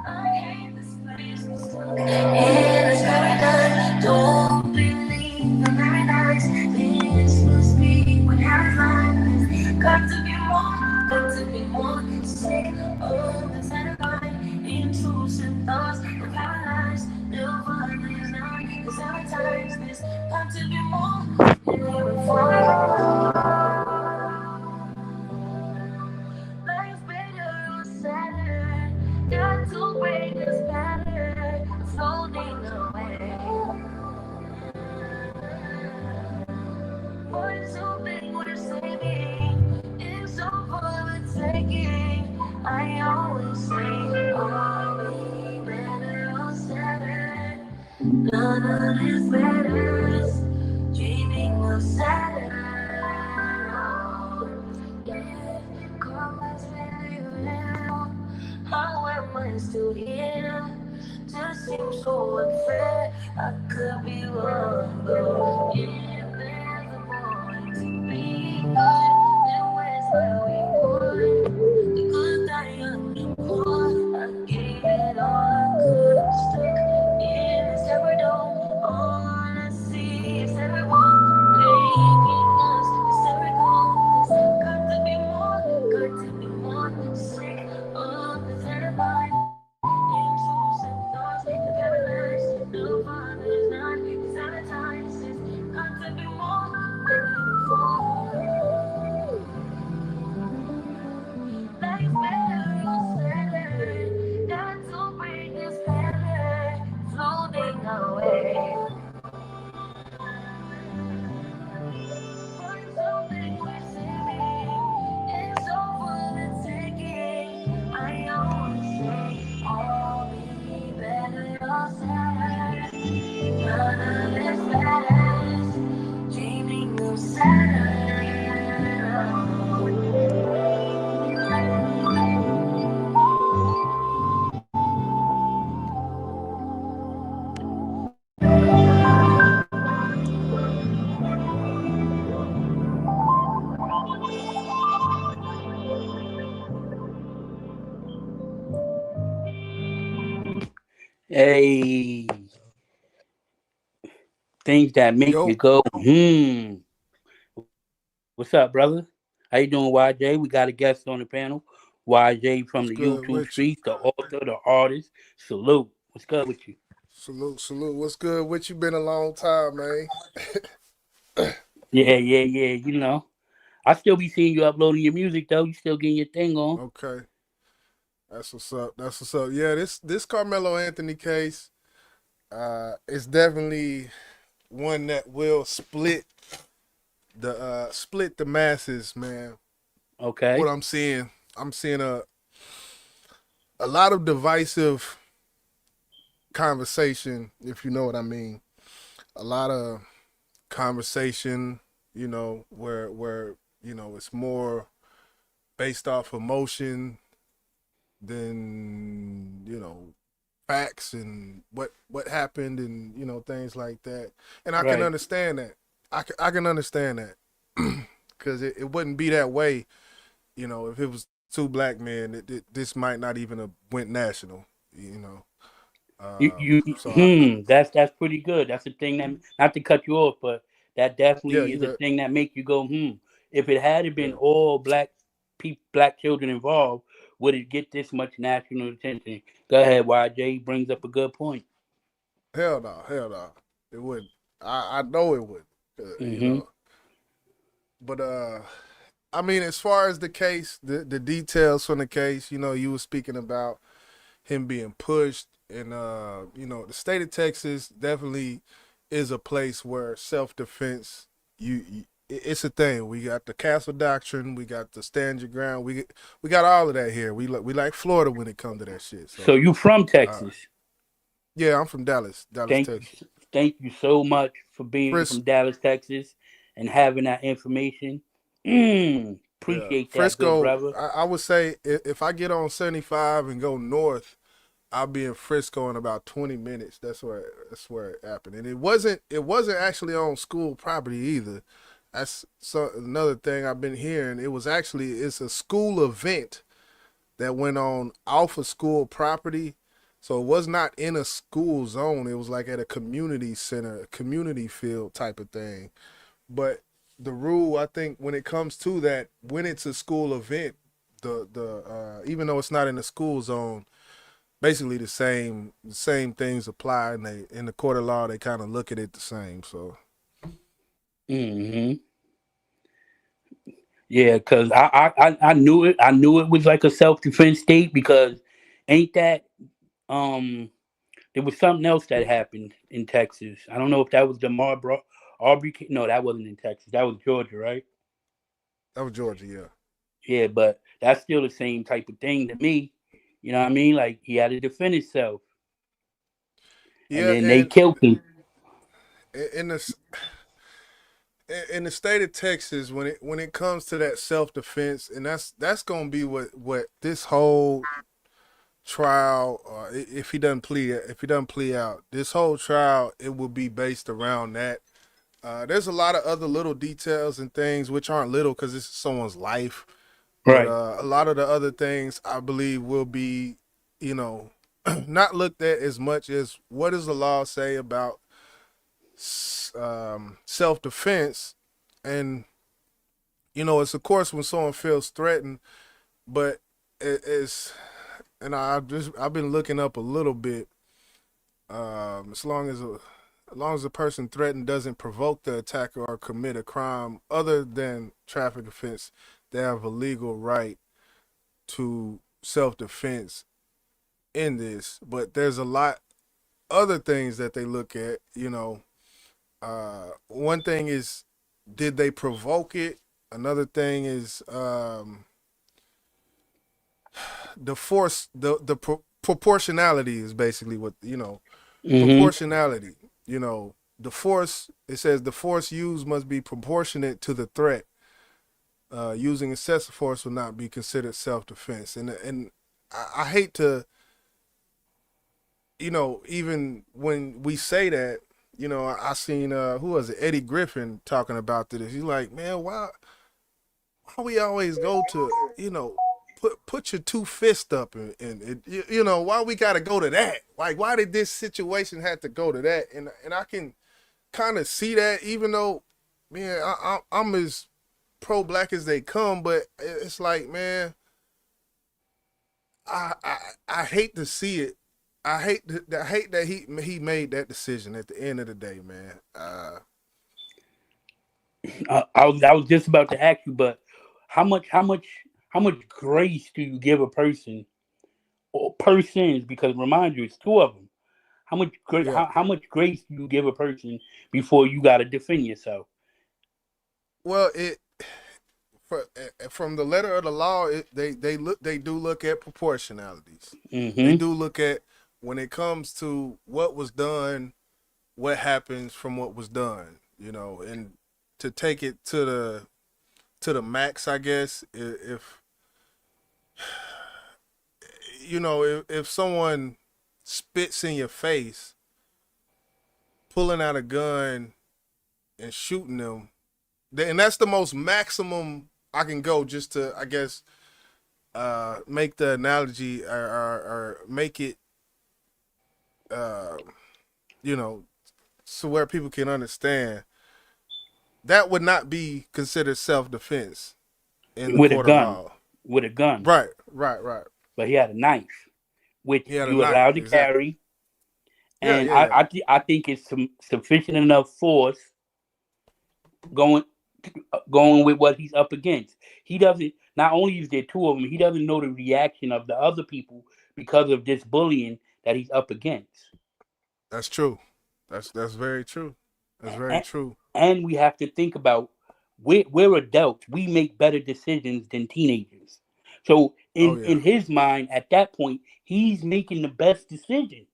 I hate this place. I'm stuck in this paradigm. Don't believe in paradise. This must be what happens. Got to be more, got to be more. Sick of this alibi. Intrusive thoughts, I'm paralyzed. Never is not. Cause sometimes this got to be more. And never life's better or sadder. Got to break this pattern. It's floating away. For something worth saving. It's over the taking. I always say, are we better or sadder? None of this matters. Dreaming of Saturn. Yeah, karma's really real. How am I still here? Just seems so unfair. I could be wrong, though. If there's a point to be good, then where's where we won? The good, die young, and poor. I gave it all I could. Stuck in this ever dome. All I see is everyone making us hysterical. There's got to be more, got to be more. Sick of the terrified. Intrusive thoughts, the paralyzed. No father's not. It's sanitized. It's got to be more than before. Life's better or sadder. Got to break this pattern. Floating away. Find something worth saving. It's over the taking. I always say, I'll be better or sadder. None of this matters. Dreaming of Saturn. Hey, things that make you Yo, go, What's up, brother? How you doing, YJ? We got a guest on the panel. YJ from what's the good YouTube with you? streets, the author, the artist. Salute. What's good with you? Salute, salute. What's good with you? Been a long time, man. Yeah, yeah, yeah. I still be seeing you uploading your music though. You still getting your thing on. Okay, that's what's up. That's what's up. Yeah, this Carmelo Anthony case, is definitely one that will split the masses, man. What Okay. I'm seeing a lot of divisive conversation, if you know what I mean. A lot of conversation, where it's more based off emotion than facts and what happened and things like that. And I can Right. understand that. I can understand that because it wouldn't be that way. If it was two black men, this might not even have went national. You know, so That's pretty good. That's the thing that, not to cut you off, but that yeah, definitely you is a got thing that make you go, hmm. If it had been yeah. all black children involved, would it get this much national attention? Go ahead, YJ brings up a good point. Hell no, hell no, it wouldn't. I know it would. Uh, you Mm-hmm. know, but I mean, as far as the case, the details from the case, you were speaking about him being pushed, and the state of Texas definitely is a place where self defense it's a thing. We got the castle doctrine. We got the stand your ground. We got all of that here. We like Florida when it comes to that shit. So So you from uh, Texas? yeah, I'm from Dallas, Thank Texas. you, thank you so much for being Fris, from Dallas, Texas, and having that information. yeah, Appreciate that, good Frisco. brother. I would say if I get on 75 and go north, I'll be in Frisco in about 20 minutes. That's where it happened, and it wasn't actually on school property either. That's another thing I've been hearing. It's a school event that went on off of school property. So it was not in a school zone. It was like at a community center, a community field type of thing. But the rule, I think, when it comes to that, when it's a school event, the even though it's not in the school zone, basically the same things apply, and they in the court of law they kind of look at it the same. So hmm Yeah, because I knew it. I knew it was like a self defense state because ain't that um there was something else that happened in Texas. I don't know if that was the Marlboro Aubrey. No, that wasn't in Texas. That was Georgia, right? that was Georgia, yeah. Yeah, but that's still the same type of thing to me. You know what I mean? Like he had to defend himself, and Yeah, then they and killed him. in the in the state of Texas, when it comes to that self defense, and that's gonna be what this whole trial, if he doesn't plea out, this whole trial it will be based around that. There's a lot of other little details and things which aren't little because this is someone's life, but Right. a lot of the other things I believe will be, you know, not looked at as much as what does the law say about self defense, and it's of course when someone feels threatened, but it's and I've been looking up a little bit. As long as the person threatened doesn't provoke the attacker or commit a crime other than traffic offense, they have a legal right to self defense in this. But there's a lot other things that they look at. One thing is, did they provoke it? Another thing is the force, proportionality is basically what hmm proportionality. The force. It says the force used must be proportionate to the threat. Using excessive force will not be considered self defense, and I hate to, even when we say that, I seen who was it, Eddie Griffin talking about this. He's like, man, why we always go to, put your two fists up and why we got to go to that? Like, why did this situation have to go to that? And I can kind of see that, even though, man, I'm as pro black as they come, but it's like, man, I hate to see it. I hate that he made that decision at the end of the day, man. I was just about to ask you, but how much how much how much grace do you give a person or persons? Because remind you, it's two of them. Yeah. How much grace do you give a person before you got to defend yourself? Well, from the letter of the law, they do look at proportionalities. They hmm do look at when it comes to what was done, what happens from what was done, and to take it to the max, I guess. If someone spits in your face, pulling out a gun and shooting them, and that's the most maximum I can go, just to, I guess, make the analogy, or make it, uh, you know, so where people can understand. That would not be considered self defense in the With a court of gun, law. with a gun, Right, right, right. but he had a knife, which He had a you knife, allowed to exactly. carry, Yeah, and yeah, yeah. I think it's sufficient enough force going going with what he's up against. He doesn't. Not only is there two of them, he doesn't know the reaction of the other people because of this bullying that he's up against. That's true. That's very true. That's very And, true. and we have to think about we're adults. We make better decisions than teenagers. So Oh in yeah. his mind, at that point, he's making the best decision.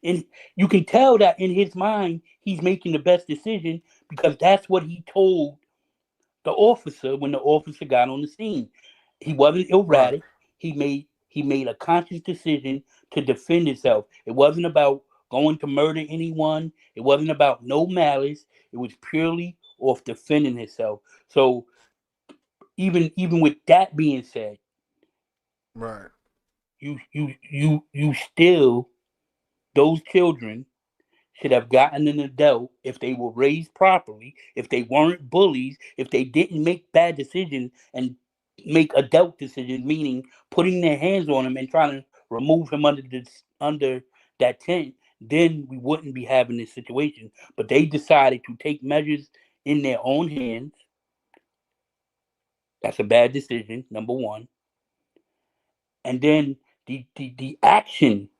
And you can tell that in his mind, he's making the best decision because that's what he told the officer when the officer got on the scene. He wasn't Right. erratic. He made a conscious decision to defend himself. It wasn't about going to murder anyone. It wasn't about no malice. It was purely off defending himself. So even with that being said, Right. you still, those children should have gotten an adult if they were raised properly, if they weren't bullies, if they didn't make bad decisions and make adult decisions, meaning putting their hands on him and trying to remove him under that tent, then we wouldn't be having this situation. But they decided to take measures in their own hands. That's a bad decision, number one. And then the action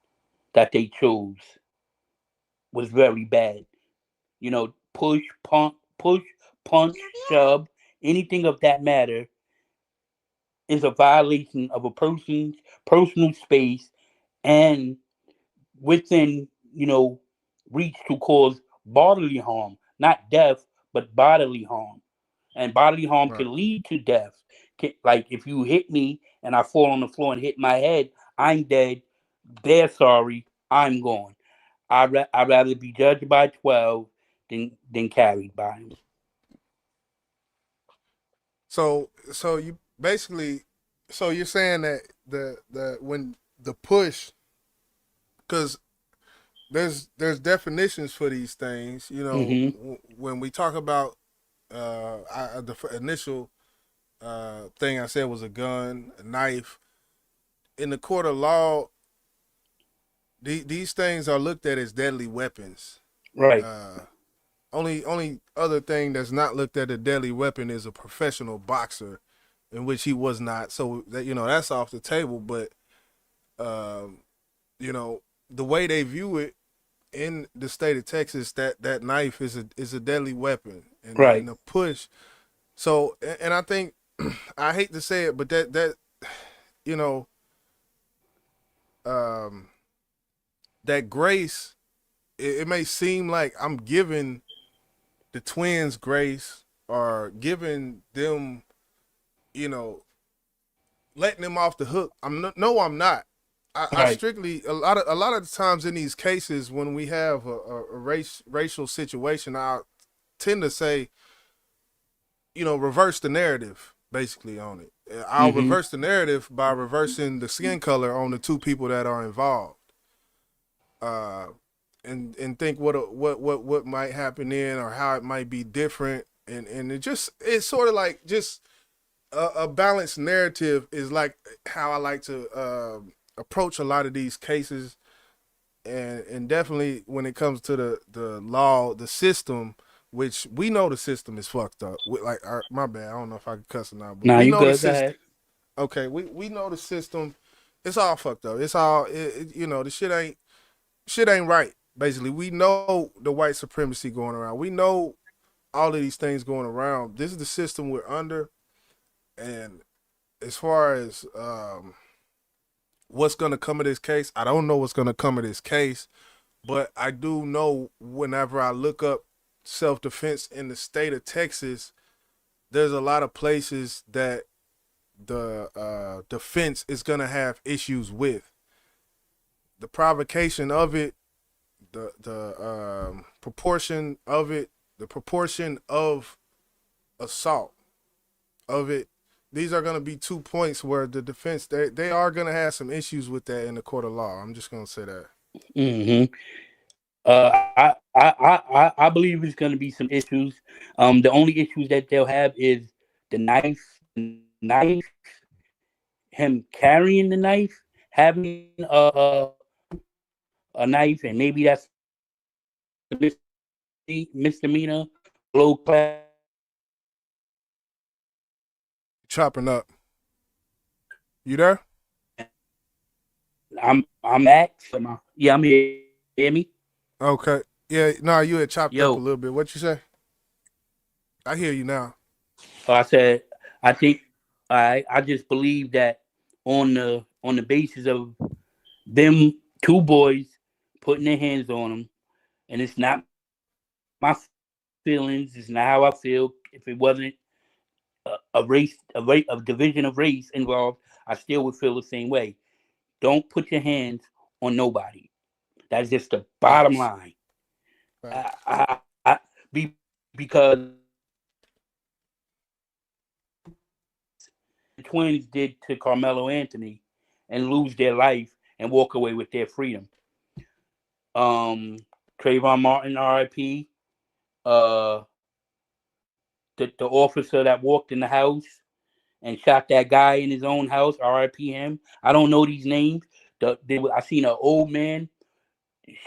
that they chose was very bad. Push, punch, shove, anything of that matter is a violation of a person's personal space and within, reach to cause bodily harm, not death, but bodily harm. And bodily harm Right. can lead to death. Like if you hit me and I fall on the floor and hit my head, I'm dead. They're sorry. I'm gone. I'd rather be judged by 12 than carried by him. So you basically, so you're saying that the when the push, because there's definitions for these things. Hmm. When we talk about the initial thing I said was a gun, a knife. In the court of law, these things are looked at as deadly weapons. Right. Uh, only other thing that's not looked at a deadly weapon is a professional boxer, in which he was not. So that that's off the table. But um, the way they view it in the state of Texas, that knife is a deadly weapon, and Right. the push. So and I think I hate to say it, but that you know um, that grace. It may seem like I'm giving the twins grace or giving them, you know, letting them off the hook. No, I'm not. I Right. strictly a lot of the times in these cases when we have a racial situation, I tend to say, reverse the narrative basically on it. I'll Hmm. reverse the narrative by reversing the skin color on the two people that are involved. Uh, and think what might happen then or how it might be different, and it's sort of like just a balanced narrative is like how I like to approach a lot of these cases, and definitely when it comes to the law, the system, which we know the system is fucked up. Like my bad, I don't know if I can cuss or not, but Now we you know the good. Go system. ahead. Okay, we know the system. It's all fucked up. It's all the shit ain't right. Basically, we know the white supremacy going around. We know all of these things going around. This is the system we're under, and as far as what's gonna come of this case, I don't know what's gonna come of this case, but I do know whenever I look up self defense in the state of Texas, there's a lot of places that the defense is gonna have issues with the provocation of it, the proportion of it, the proportion of assault of it. These are going to be 2 points where the defense they are going to have some issues with that in the court of law. I'm just going to say that. Hmm. I believe it's going to be some issues. The only issues that they'll have is the knife, him carrying the knife, having a knife, and maybe that's a misdemeanor, low class. Chopping up. You there? I'm back. Yeah, I'm here. Hear me? Okay. Yeah. No, you had chopped up a Yo, little bit. What you say? I hear you now. I said, I think I just believe that on the basis of them two boys putting their hands on him, and it's not my feelings. It's not how I feel. If it wasn't a division of race involved, I still would feel the same way. Don't put your hands on nobody. That's just the bottom Facts. line. I, Facts. I, I be because the twins did to Carmelo Anthony and lose their life and walk away with their freedom. Um, Trayvon Martin, R.I.P. Uh, the officer that walked in the house and shot that guy in his own house, R.I.P. him. I don't know these names. I seen an old man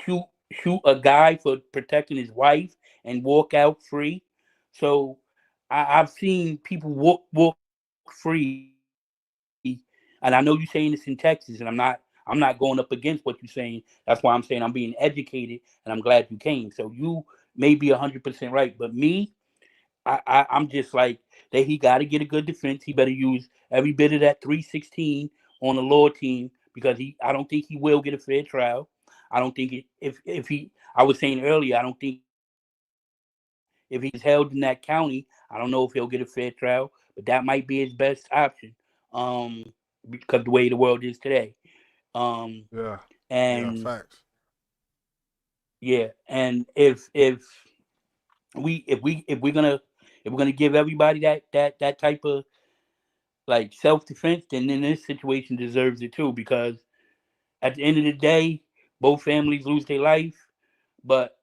shoot a guy for protecting his wife and walk out free. So I've seen people walk free, and I know you're saying this in Texas, and I'm not going up against what you're saying. That's why I'm saying I'm being educated, and I'm glad you came. So you may be 100% right, but me, I'm just like that. He got to get a good defense. He better use every bit of that 316 on the law team because I don't think he will get a fair trial. I don't think if he. I was saying earlier, I don't think if he's held in that county, I don't know if he'll get a fair trial, but that might be his best option. Um, because the way the world is today. Um, Yeah. Yeah. and Facts. yeah, and if we're gonna give everybody that type of like self defense, then in this situation deserves it too. Because at the end of the day, both families lose their life, but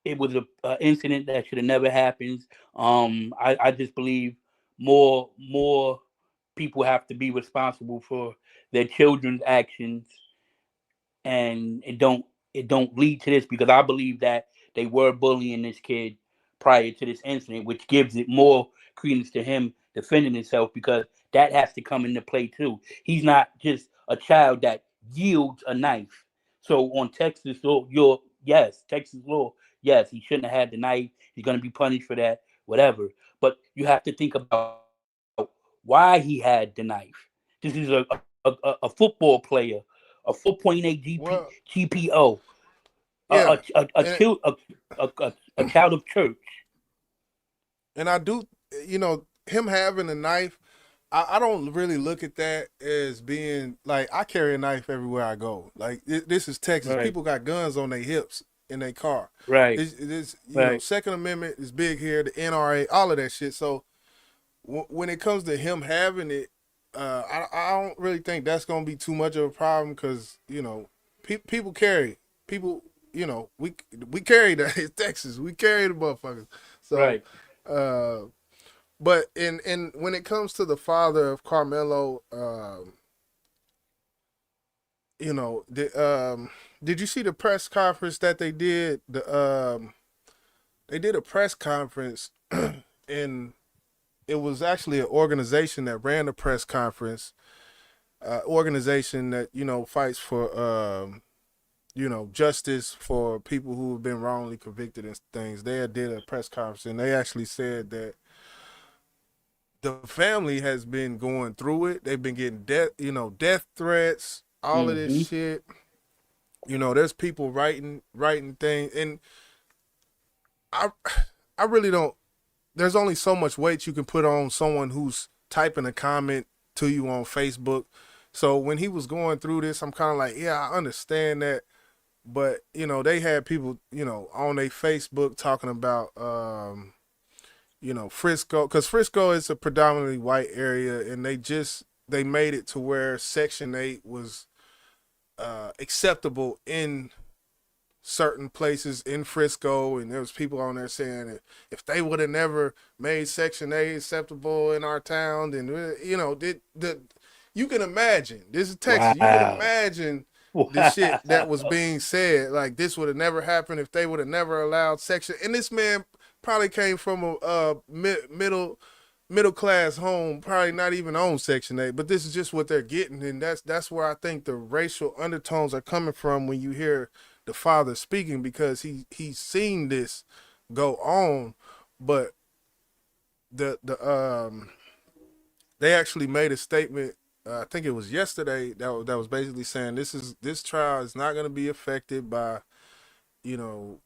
it was a incident that should have never happened. I just believe more people have to be responsible for their children's actions, and it don't lead to this because I believe that they were bullying this kid prior to this incident, which gives it more credence to him defending himself because that has to come into play too. He's not just a child that yields a knife. So on Texas law, Texas law, yes, he shouldn't have had the knife. He's going to be punished for that, whatever. But you have to think about why he had the knife. This is a football player, a 4.8 Well, GPO, a, yeah, a, a, and child, a child of church. I do, him having a knife. I don't really look at that as being like I carry a knife everywhere I go. Like this is Texas. Right, People got guns on their hips in their car. right, This right. Second Amendment is big here. The NRA, all of that shit. So when it comes to him having it, I don't really think that's gonna be too much of a problem because people carry people. We carry that. It's Texas. We carry the motherfuckers. So. Right. Uh, but in when it comes to the father of Carmelo, did you see the press conference that they did? They did a press conference, and it was actually an organization that ran the press conference. Organization that fights for justice for people who have been wrongly convicted and things. They did a press conference, and they actually said that the family has been going through it. They've been getting death threats, all of this Mm-hmm. shit. There's people writing things, and I, I really don't. There's only so much weight you can put on someone who's typing a comment to you on Facebook. So when he was going through this, I'm kind of like, yeah, I understand that, but they had people, on their Facebook talking about, Frisco, because Frisco is a predominantly white area, and they made it to where Section 8 was acceptable in certain places in Frisco, and there was people on there saying that if they would have never made Section 8 acceptable in our town, then you can imagine. This is Texas. You can Wow. imagine the shit that was Wow. being said. Like this would have never happened if they would have never allowed Section. And this man probably came from a middle class home, probably not even on Section 8, but this is just what they're getting, and that's where I think the racial undertones are coming from when you hear the father speaking, because he's seen this go on. But the they actually made a statement. I think it was yesterday that was basically saying this trial is not going to be affected by you know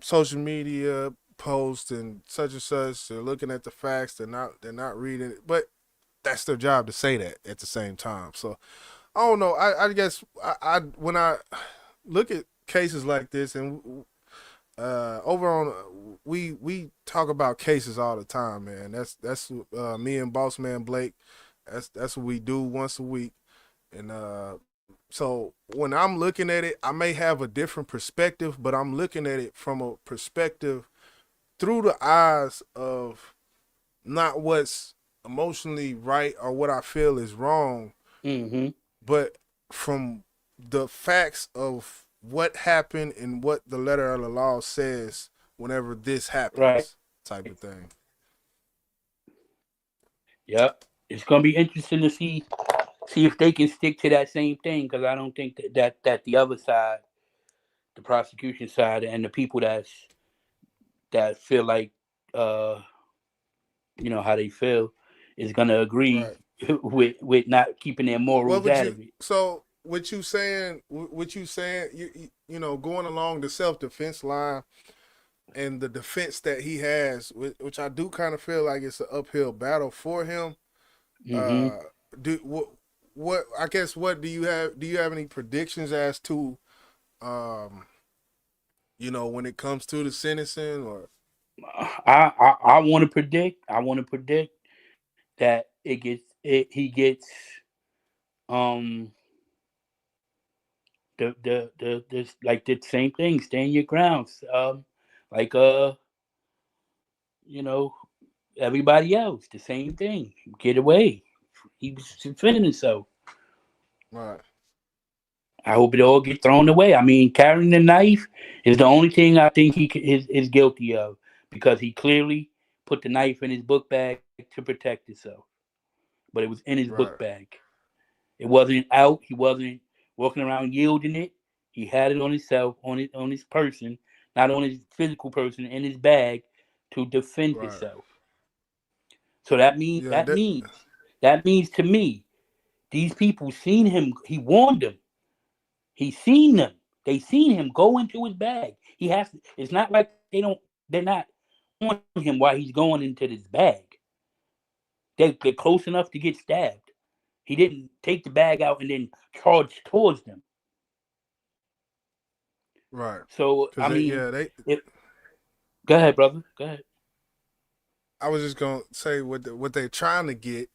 social media posts and such and such. They're looking at the facts. They're not reading it, but that's their job to say that at the same time. So I don't know. I guess I when I look at cases like this and over on we talk about cases all the time, man. That's me and Boss Man Blake. That's what we do once a week. And so when I'm looking at it, I may have a different perspective, but I'm looking at it from a perspective through the eyes of not what's emotionally right or what I feel is wrong, Mm-hmm. but from the facts of what happened and what the letter of the law says whenever this Right. happens, type of thing. Yep. It's gonna be interesting to see if they can stick to that same thing, because I don't think that the other side, the prosecution side, and the people that feel like uh how they feel is gonna agree Right. with not keeping their What morals would out you? of it. So what you saying? Going along the self defense line and the defense that he has, which I do kind of feel like it's an uphill battle for him. Mm-hmm. Uh, do what? I guess what do you have? Do you have any predictions as to, um, when it comes to the sentencing or? I want to predict. I want to predict that he gets um the this like the same thing. Stand your grounds. Like you know everybody else, the same thing. Get away. He was defending himself. Right. I hope it all get thrown away. I mean, carrying the knife is the only thing I think is guilty of, because he clearly put the knife in his book bag to protect himself, but it was in his book Right. bag. It wasn't out. He wasn't walking around yielding it. He had it on himself, on his person, not on his physical person, in his bag to defend Right. himself. So that means Yeah. that means that means to me, these people seen him. He warned them. He seen them. They seen him go into his bag. He has. To, it's not like they don't. They're not on him while he's going into this bag. They're close enough to get stabbed. He didn't take the bag out and then charge towards them. Right. So Because I mean, they. it, go ahead, brother. Go ahead. I was just gonna say what they're trying to get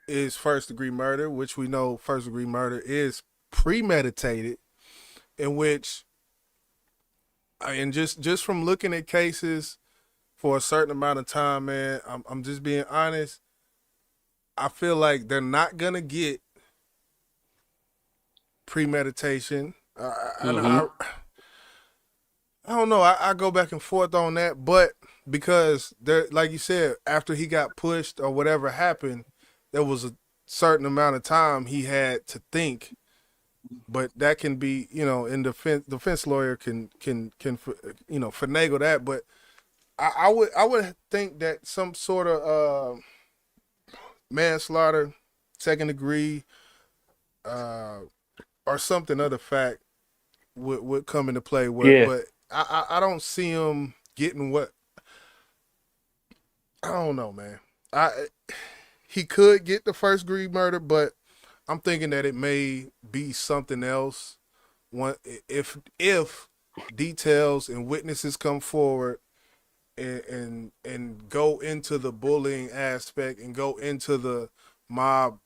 is first degree murder, which we know first degree murder is premeditated, in which and just from looking at cases for a certain amount of time, man, I'm just being honest. I feel like they're not gonna get premeditation. Mm-hmm. I don't know. I go back and forth on that, but because there, like you said, after he got pushed or whatever happened, there was a certain amount of time he had to think. But that can be, in defense lawyer can finagle that. But I would think that some sort of manslaughter, second degree, uh, or something other fact would come into play. Yeah. But I don't see him getting what I don't know, man. I He could get the first degree murder, but I'm thinking that it may be something else. One if details and witnesses come forward and go into the bullying aspect and go into the mob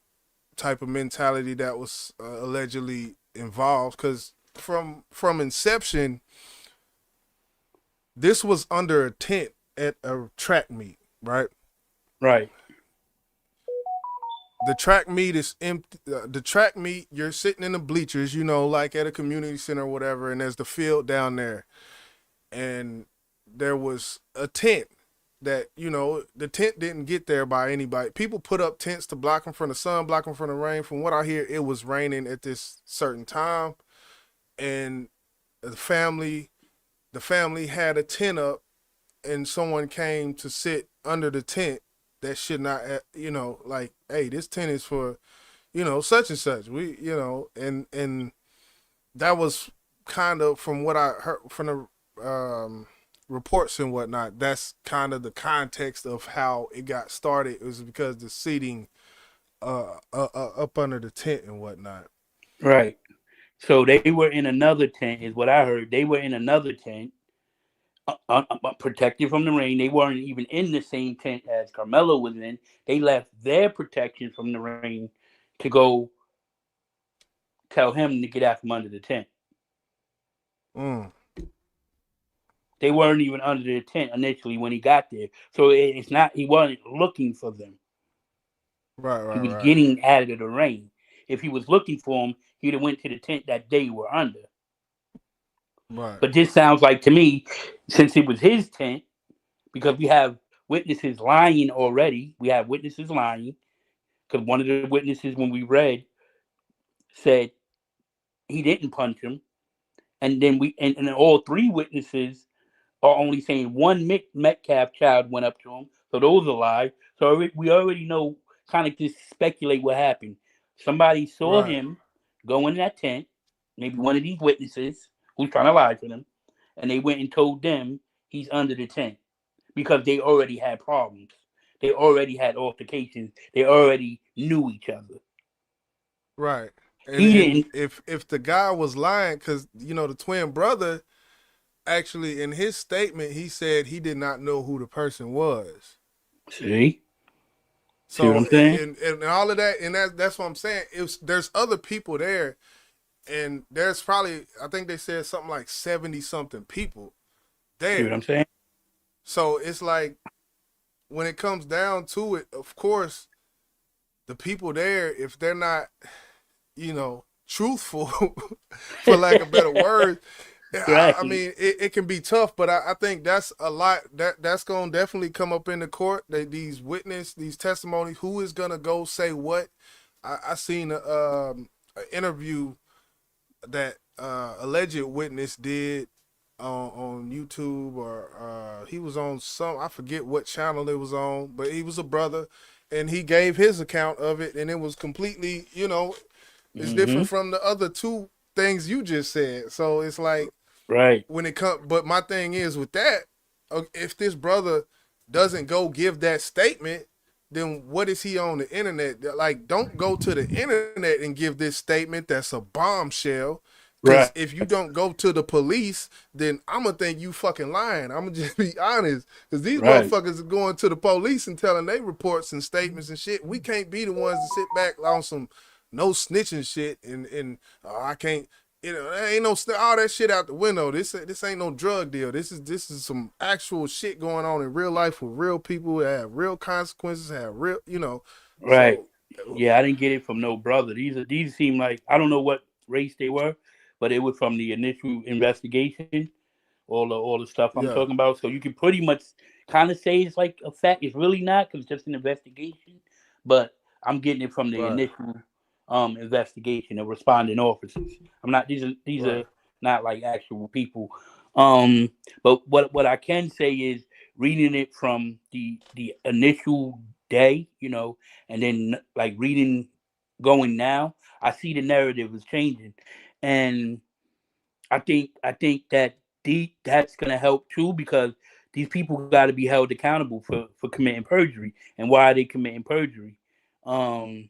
type of mentality that was allegedly involved, because from inception this was under a tent at a track meet, right? Right. The track meet is empty. The track meet, you're sitting in the bleachers, like at a community center or whatever, and there's the field down there. And there was a tent that, the tent didn't get there by anybody. People put up tents to block them from the sun, block them from the rain. From what I hear, it was raining at this certain time. And the family had a tent up and someone came to sit under the tent that should not, like, hey, this tent is for, such and such. And that was kind of from what I heard from the reports and whatnot. That's kind of the context of how it got started. It was because the seating up under the tent and whatnot. Right. So they were in another tent, is what I heard. They were in another tent, protected from the rain. They weren't even in the same tent as Carmelo was in. They left their protection from the rain to go tell him to get out from under the tent. Mm. They weren't even under the tent initially when he got there. So it's not, he wasn't looking for them. He was Right. getting out of the rain. If he was looking for them, he'd have went to the tent that they were under. Right. But this sounds like to me, since it was his tent, because we have witnesses lying already. We have witnesses lying because one of the witnesses, when we read, said he didn't punch him, and then and all three witnesses are only saying one Metcalf child went up to him, so those are lies. So we already know, kind of just speculate what happened. Somebody saw Right. him go in that tent, maybe one of these witnesses who's trying to lie to them, and they went and told them he's under the tent because they already had problems. They already had altercations. They already knew each other. Right. And He and didn't. if the guy was lying, because the twin brother actually in his statement he said he did not know who the person was. See what So I'm saying? and all of that, and that's what I'm saying. There's other people there, and there's probably, I think they said something like 70 something people See what there. I'm saying? So it's like when it comes down to it, of course, the people there, if they're not, truthful, for lack of better words, I Right. mean, it can be tough, but I think that's a lot that's gonna definitely come up in the court. These testimonies, who is gonna go say what? I seen a interview that alleged witness did on YouTube, or he was on I forget what channel it was on, but he was a brother, and he gave his account of it, and it was completely, it's different from the other two things you just said. So it's like, Right. when it comes, but my thing is with that, if this brother doesn't go give that statement, then what is he on the internet? Like, don't go to the internet and give this statement that's a bombshell. Because Right. if you don't go to the police, then I'm going to think you fucking lying. I'm going to just be honest. Because these Right. motherfuckers are going to the police and telling their reports and statements and shit. We can't be the ones to sit back on some no snitching shit and I can't. There ain't no all that shit out the window. This ain't no drug deal. This is some actual shit going on in real life with real people that have real consequences, have real, Right. So Yeah, I didn't get it from no brother. These seem like, I don't know what race they were, but it was from the initial investigation. All the stuff I'm yeah, talking about. So you can pretty much kind of say it's like a fact. It's really not because it's just an investigation. But I'm getting it from the right, initial investigation of responding officers. I'm not these right, are not like actual people. Um, but what I can say is reading it from the initial day, and then like reading going now, I see the narrative is changing, and I think that that's gonna help too because these people got to be held accountable for committing perjury and why are they committing perjury, um,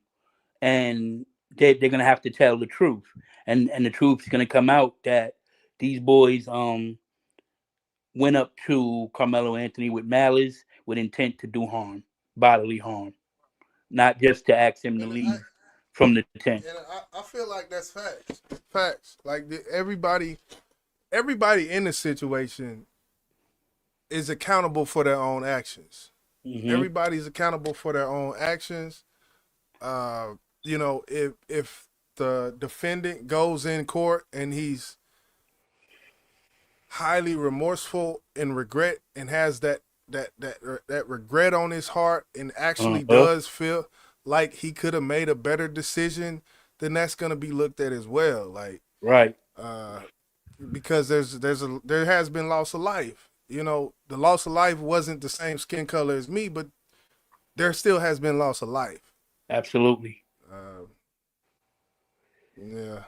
and they're gonna have to tell the truth, and the truth's gonna come out that these boys went up to Carmelo Anthony with malice with intent to do harm, bodily harm, not just to ask him to and leave from the tent. I feel like that's facts. Like everybody in the situation is accountable for their own actions. Hmm. Everybody's accountable for their own actions. If the defendant goes in court and he's highly remorseful and regret and has that regret on his heart and actually Uh-huh. does feel like he could have made a better decision, then that's gonna be looked at as well. Like, Right. because there has been loss of life. you know, the loss of life wasn't the same skin color as me, but there still has been loss of life. Absolutely. Uh, yeah,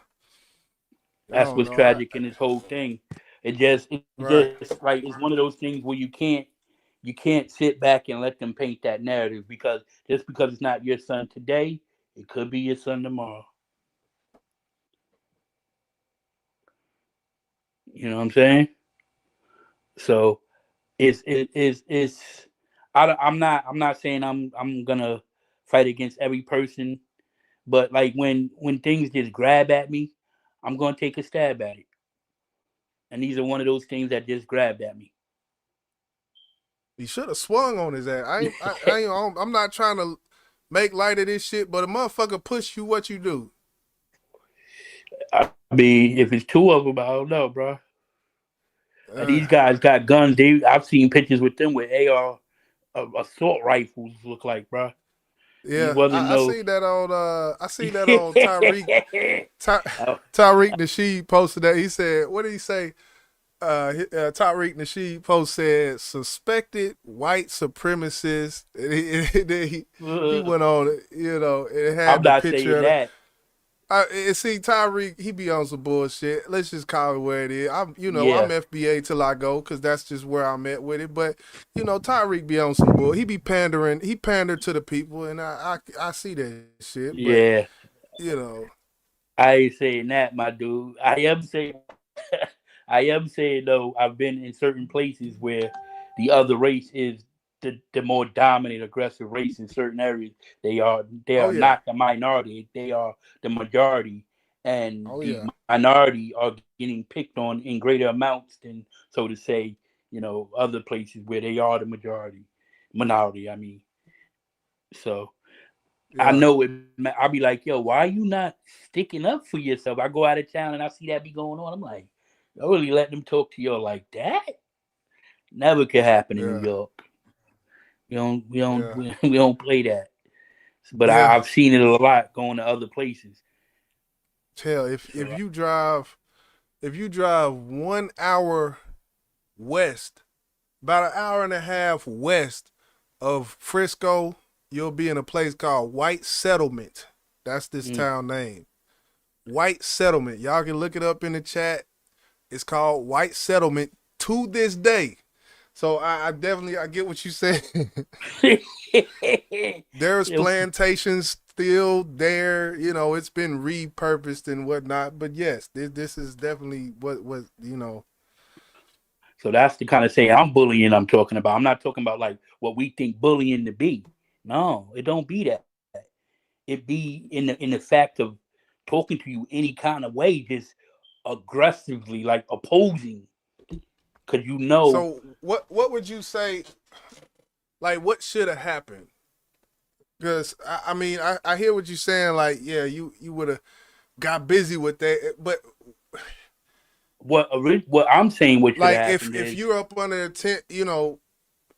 I That's don't what's know. tragic in this whole thing. It Right. just like it's one of those things where you can't sit back and let them paint that narrative because just because it's not your son today, it could be your son tomorrow. You know what I'm saying? So it's I'm not saying I'm gonna fight against every person, but like when things just grab at me, I'm gonna take a stab at it. And these are one of those things that just grabbed at me. He should have swung on his ass. I'm not trying to make light of this shit, but a motherfucker push you, what you do? I mean, if it's two of them, I don't know, bro. Uh, These guys got guns. I've seen pictures with them with AR assault rifles. Look like, bro. These yeah, wasn't I no. see that on. I see that on Tyreek. Oh, Tyreek Nasheed posted that. He said, "What did he say?" Tyreek Nasheed post said, "Suspected white supremacist." And he went on. You know, it I'm had the not picture saying of it. that. And see, Tyreek, he be on some bullshit. Let's just call it where it is. I'm Yeah, FBA till I go, cause that's just where I'm at with it. But Tyreek be on some bull. He be pandering. He pandered to the people, and I see that shit. But yeah. you know, I ain't saying that, my dude. I am saying, I am saying though. I've been in certain places where the other race is the more dominant, aggressive race in certain areas. They oh are yeah, not the minority. They are the majority, and oh the yeah, minority are getting picked on in greater amounts than, so to say, other places where they are the minority. I mean, so I yeah. know it. I'll be like, yo, why are you not sticking up for yourself? I go out of town and I see that be going on. I'm like, I really let them talk to you like that? Never could happen in New Yeah, York. yeah, We don't play that. But yeah. I've seen it a lot going to other places. Tell if So you drive 1 hour west, about an hour and a half west of Frisco, you'll be in a place called White Settlement. That's this mm, town name. White Settlement. Y'all can look it up in the chat. It's called White Settlement to this day. So I definitely I get what you said. There's plantations still there. It's been repurposed and whatnot. But yes, this is definitely what. so that's the kind of say I'm bullying I'm talking about. I'm not talking about like what we think bullying to be. No, it don't be that. It be in the fact of talking to you any kind of way, just aggressively, like opposing, because So what would you say? Like, what should have happened? Because I mean, I hear what you're saying. Like, yeah, you would have got busy with that. But what I'm saying. What should have like, if happened if is you're up under the tent,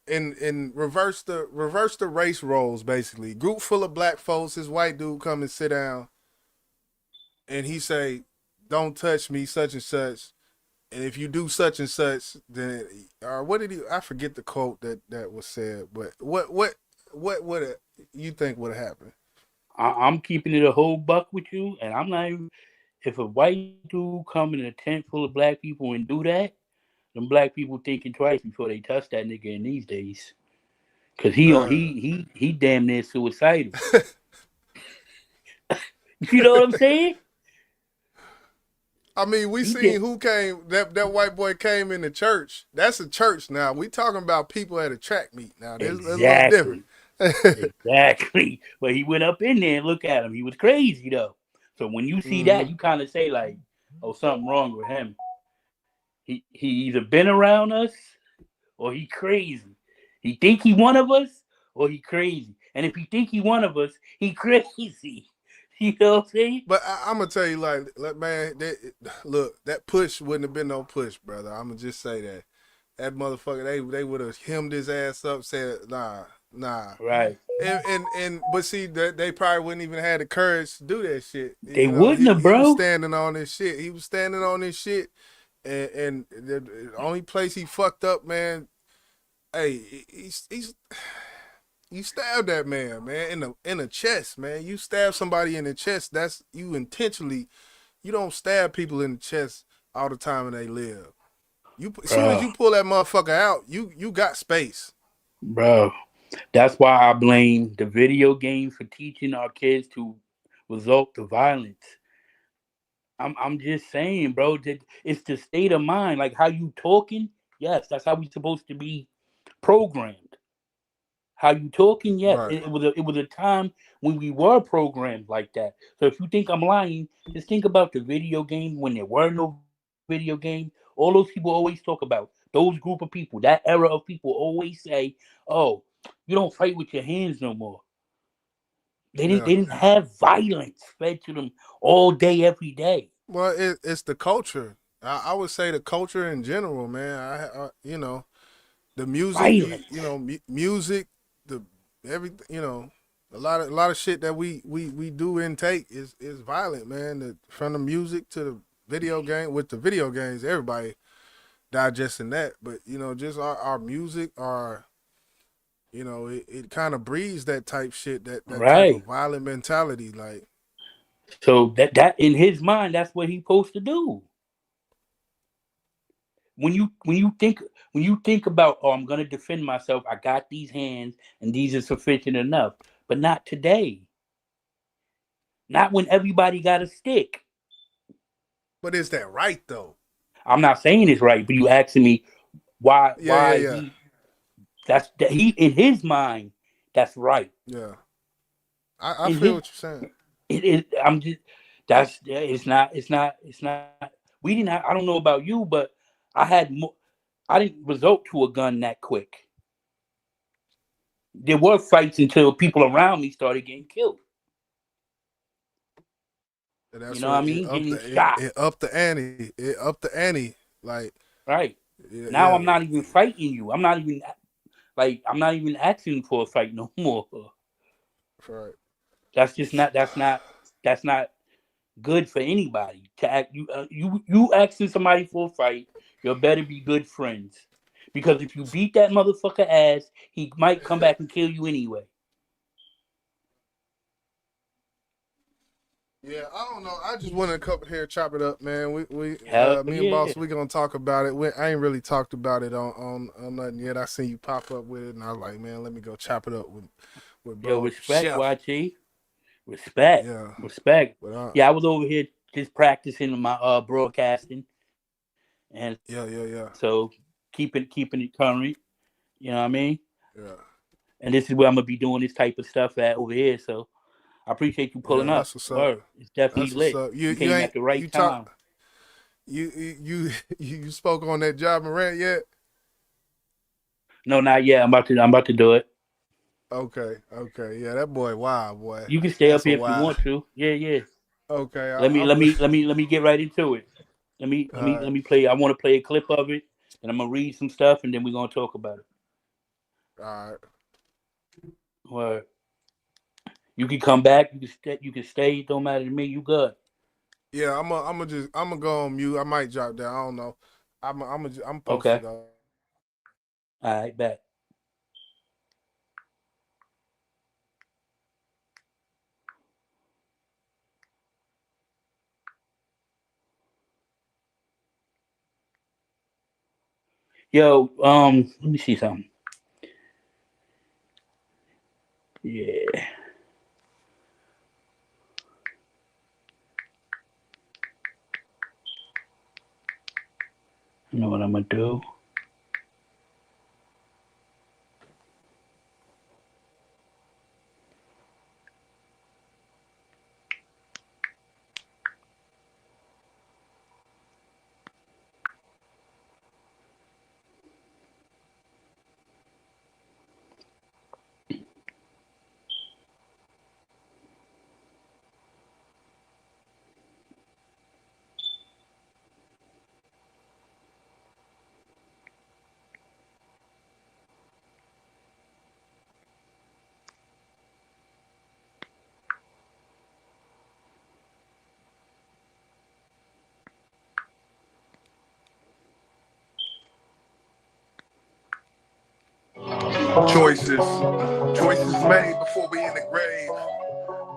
and reverse the race roles, basically, group full of black folks, this white dude come and sit down, and he say, "Don't touch me," such and such. And if you do such and such, then or what did he? I forget the quote that was said. But what would you think would have happened? I'm keeping it a whole buck with you, and I'm not even. If a white dude come in a tent full of black people and do that, them black people thinking twice before they touch that nigga in these days, cause Uh, he damn near suicidal. You know what I'm saying? I mean, we He did seen who came. That white boy came in the church. That's a church now. We talking about people at a track meet now. That's a little different. exactly. Exactly. But he went up in there and look at him. He was crazy though. So when you see Hmm. that, you kind of say like, "Oh, something wrong with him. He either been around us or he crazy. He think he one of us or he crazy. And if he think he one of us, he crazy. You know what I'm saying? But I'm gonna tell you, man, look, that push wouldn't have been no push, brother. I'm gonna just say that motherfucker, they would have hemmed his ass up, said nah. Right. But see that they probably wouldn't even have the courage to do that shit. They wouldn't have, He was bro. standing on this shit. He was standing on this shit, and the only place he fucked up, man. Hey, he's you stabbed that man, in the chest, man. You stab somebody in the chest. That's you intentionally. You don't stab people in the chest all the time and they live. You as soon as bro, you pull that motherfucker out, you got space. bro. That's why I blame the video games for teaching our kids to result to violence. I'm just saying, bro, that it's the state of mind, like how you talking. Yes, that's how we supposed to be programmed. How you talking? Yes, Right. it was a time when we were programmed like that. So if you think I'm lying, just think about the video game when there were no video games. All those people always talk about those group of people, that era of people always say, "Oh, you don't fight with your hands no more." They didn't. Yeah. They didn't have violence fed to them all day, every day. Well, it's the culture. I would say the culture in general, man. The music, Violence, music, the everything, a lot of shit that we do intake is violent, man. From the music to the video game, with the video games, everybody digesting that. But just our music, it kind of breeds that type shit, that type of right? violent mentality. Like, So that in his mind, that's what he's supposed to do. When you think about, oh, I'm gonna defend myself, I got these hands and these are sufficient enough. But not today. Not when everybody got a stick. but is that right though? I'm not saying it's right, but you asking me why Yeah, yeah, why yeah, he in his mind, that's right. yeah. I In feel his what you're saying. I'm just that's it's not we didn't have, I don't know about you, but I had more, I didn't resort to a gun that quick. There were fights until people around me started getting killed. And You that's know what what I mean? Getting it shot. upped the ante. It upped the ante. Like, Right. yeah, Now yeah, I'm not even fighting you. I'm not even asking for a fight no more. right. That's not good for anybody to act. You asking somebody for a fight, you better be good friends. Because if you beat that motherfucker ass, he might come back and kill you anyway. Yeah, I don't know. I just wanted to come here, chop it up, man. Hell Me and yeah. Boss, we gonna talk about it. I ain't really talked about it on nothing yet. I seen you pop up with it, and I was like, man, let me go chop it up with Yo, bro respect, Chef. YT. Respect. Yeah, Respect. but Yeah, I was over here just practicing my broadcasting, and yeah, so yeah, yeah, keeping it current. You know what I mean? yeah, And this is where I'm gonna be doing this type of stuff at over here. So I appreciate you pulling yeah. up. That's what's up. Word, it's definitely That's what's lit. up. You came at the right You talk time. you spoke on that job, Morant, yet? No, not yet. I'm about to do it. Okay, okay, yeah, that boy, wow, boy, You can stay up that's a here if you wild. want to. Yeah, yeah. Okay, Let me I'm. let me let me let me get right into it. Let me All let me right, let me play. I want to play a clip of it, and I'm gonna read some stuff, and then we're gonna talk about it. all right. Word. You can come back. You can stay. You can stay. It don't matter to me. You good. Yeah, I'm gonna go on mute. I might drop down. I don't know. I'm posted Okay. though. All right. Bet. Yo. Let me see something. Yeah. You know what I'm gonna do. Choices made before we in the grave.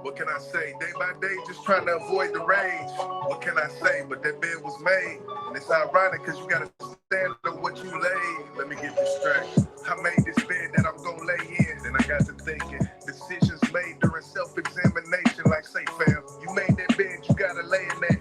What can I say? Day by day, just trying to avoid the rage. What can I say? But that bed was made. And it's ironic because you got to stand on what you laid. Let me get this straight. I made this bed that I'm going to lay in. Then I got to thinking. Decisions made during self-examination. Like, say, fam, you made that bed, you got to lay in that.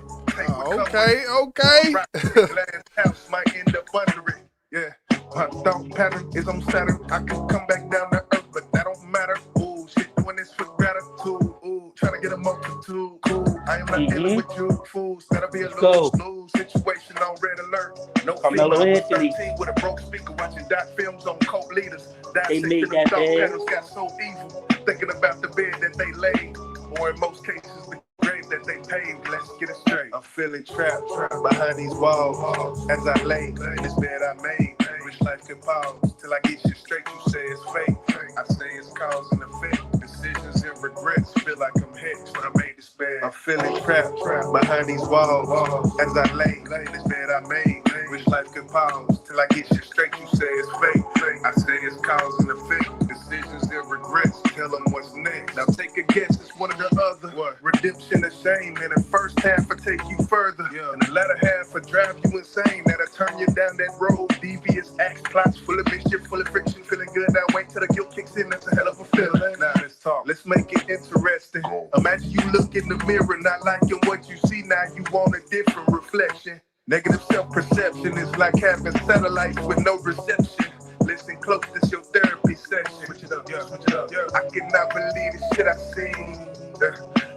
Okay. Glass house might end up under it. Yeah. My thought pattern is on Saturn. I can come back down to earth, but that don't matter. Ooh, shit, doing this for gratitude. Ooh, trying to get a multitude. Cool, I am not dealing with you fools. Gotta be a little smooth situation on red alert. No Karmelo Anthony. 13 with a broke speaker watching dot films on cult leaders. They made that bed. Panels got so evil. Thinking about the bed that they laid, or in most cases the grave that they paved. Let's get it straight. I'm feeling trapped behind these walls as I lay in this bed I made. Wish life could pause till I get you straight. You say it's fake. I say it's cause and effect. Decisions and regrets feel like I'm hexed when I made this bed. I'm feeling trapped behind these walls as I lay in this bed I made. Wish life could pause till I get you straight. You say it's fake. I say it's cause and effect. Decisions and regrets. Tell them what's next. Now take a guess. It's one or the other. Redemption or shame. In the first half I take you further. In the latter half I drive you insane. That'll turn you down that road. Devious acts, plots full of mischief, full of friction. Feeling good. Now wait till the guilt kicks in. That's a hell of a feeling. Now let's talk. Let's make it interesting. Imagine you look in the mirror, not liking what you see. Now you want a different reflection. Negative self-perception is like having satellites with no reception. Listen close, this your therapy session. Switch it up, switch it up. I cannot believe the shit I seen.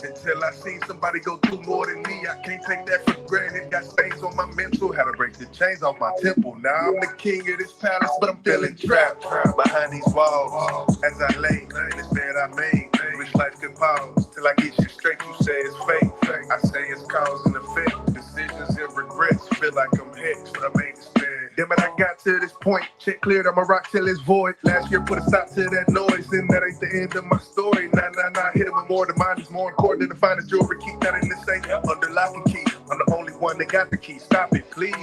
Until I seen somebody go do more than me. I can't take that for granted. Got stains on my mental. Had to break the chains off my temple. Now I'm the king of this palace, but I'm feeling trapped behind these walls as I lay in this bed I made. Wish life could pause till I get you straight. You say it's fake. I say it's cause and effect. Decisions and regrets feel like I'm hexed, but I made this bed. Damn it, I got to this point. Check cleared, I'ma rock till it's void. Last year put a stop to that noise, and that ain't the end of my story. Nah, hit it with more. The mind is more important than the finest jewelry. Keep that in the safe, under lock and key. I'm the only one that got the key. Stop it, please.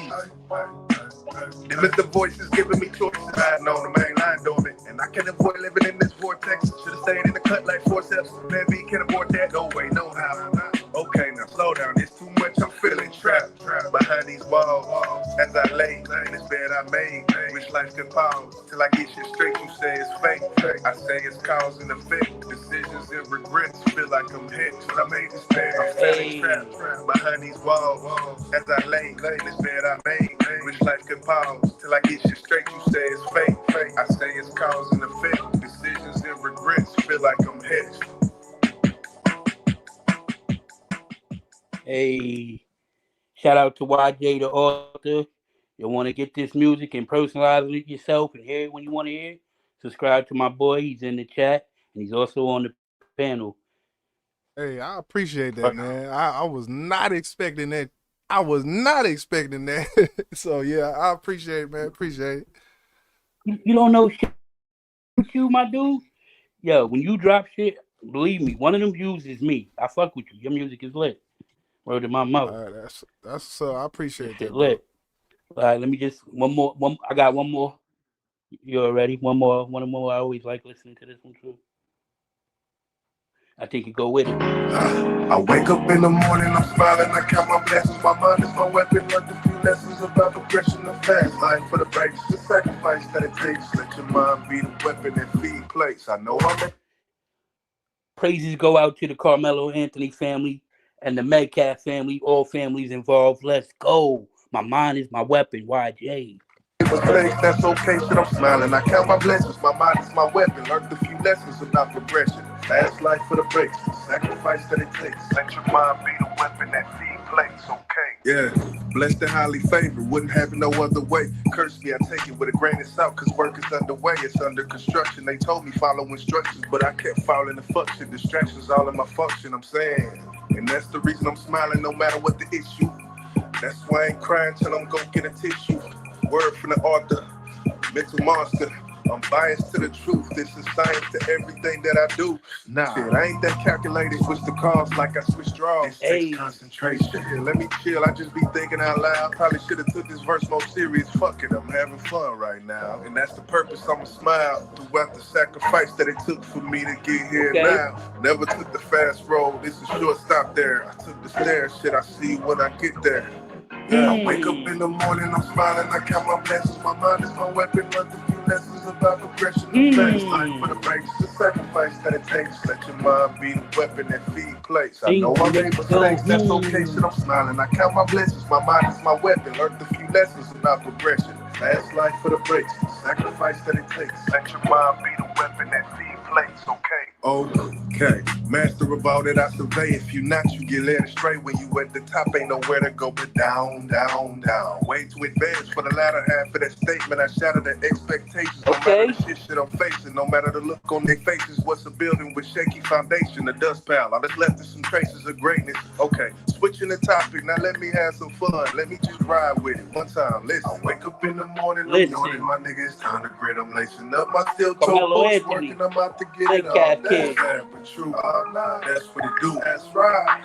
Them is the voices giving me choices. Riding on the main line dormant, and I can't avoid living in this vortex. Should've stayed in the cut like forceps. Man, B can't afford that. No way, no how. Okay, now slow down. It's too much. I'm feeling trapped behind these walls as I lay in this bed I made. Wish life could pause till I get you straight. You say it's fake. I say it's cause and effect. Decisions and regrets feel like I'm hexed. But I made this bed. I'm feeling trapped behind these walls as I lay in this bed I made. Wish life could pause till I get you straight. You say it's fake. I say it's cause and effect. Decisions and regrets feel like I'm hexed. Hey, shout out to YJ, the author. You want to get this music and personalize it yourself and hear it when you want to hear it? Subscribe to my boy. He's in the chat, and he's also on the panel. Hey, I appreciate that, man. I was not expecting that. So, yeah, I appreciate it, man. Appreciate it. You don't know shit, you, my dude? Yo, when you drop shit, believe me, one of them views is me. I fuck with you. Your music is lit. Word of my mouth. All right, that's so. I appreciate that. Lit. All right, let me just one more. I got one more. You ready? One more. I always like listening to this one too. I think you go with it. I wake up in the morning, I'm smiling, I count my blessings. My mind is my weapon, learned a few lessons about progression of fast life for the breaks, the sacrifice that it takes. Let your mind be the weapon and feed place. I know I'm. Praises go out to the Karmelo Anthony family and the Metcalf family, all families involved. Let's go. My mind is my weapon, YJ. Mistakes, that's okay, shit, I'm smiling. I count my blessings, my mind is my weapon. Learned a few lessons about progression. Fast life for the breaks, sacrifice that it takes. Let your mind be the weapon that feed place, okay? Yeah, blessed and highly favored, wouldn't have it no other way. Curse me, I take it with a grain of salt, cause work is underway, it's under construction. They told me follow instructions, but I kept following the function. Distractions all in my function, I'm saying. And that's the reason I'm smiling no matter what the issue. That's why I ain't crying till I'm gon' get a tissue. Word from the author, mental monster. I'm biased to the truth. This is science to everything that I do. Nah, shit, I ain't that calculated. Switch the cars like I switch draws. This takes concentration. Shit, let me chill. I just be thinking out loud. Probably should have took this verse more serious. Fuck it, I'm having fun right now. And that's the purpose. I'ma smile throughout the sacrifice that it took for me to get here now. Never took the fast road. This is short stop there. I took the stairs. Shit, I see when I get there. Yeah, I wake up in the morning, I'm smiling, I count my blessings. My mind is my weapon, learned a few lessons about progression. The fast life for the breaks, the sacrifice that it takes. Let your mind be the weapon that feed place. I know I made mistakes, that's okay, shit, I'm smiling. I count my blessings, my mind is my weapon. Learned a few lessons about progression. Fast life for the breaks, the sacrifice that it takes. Let your mind be the weapon that feed place, okay? Okay, master about it, I survey. If you not, you get led astray. When you at the top, ain't nowhere to go but down, down, down. Way too advanced for the latter half of that statement. I shatter the expectations. No matter the shit I'm facing, no matter the look on their faces. What's a building with shaky foundation? A dust pile. I just left some traces of greatness. Okay, switching the topic. Now let me have some fun. Let me just ride with it one time. Listen, I wake up in the morning, I'm yawning, my nigga, it's time to grit. I'm lacing up my steel toe boots, working, I'm out to get it all. That's sad but true. Nah, that's what it do. That's right,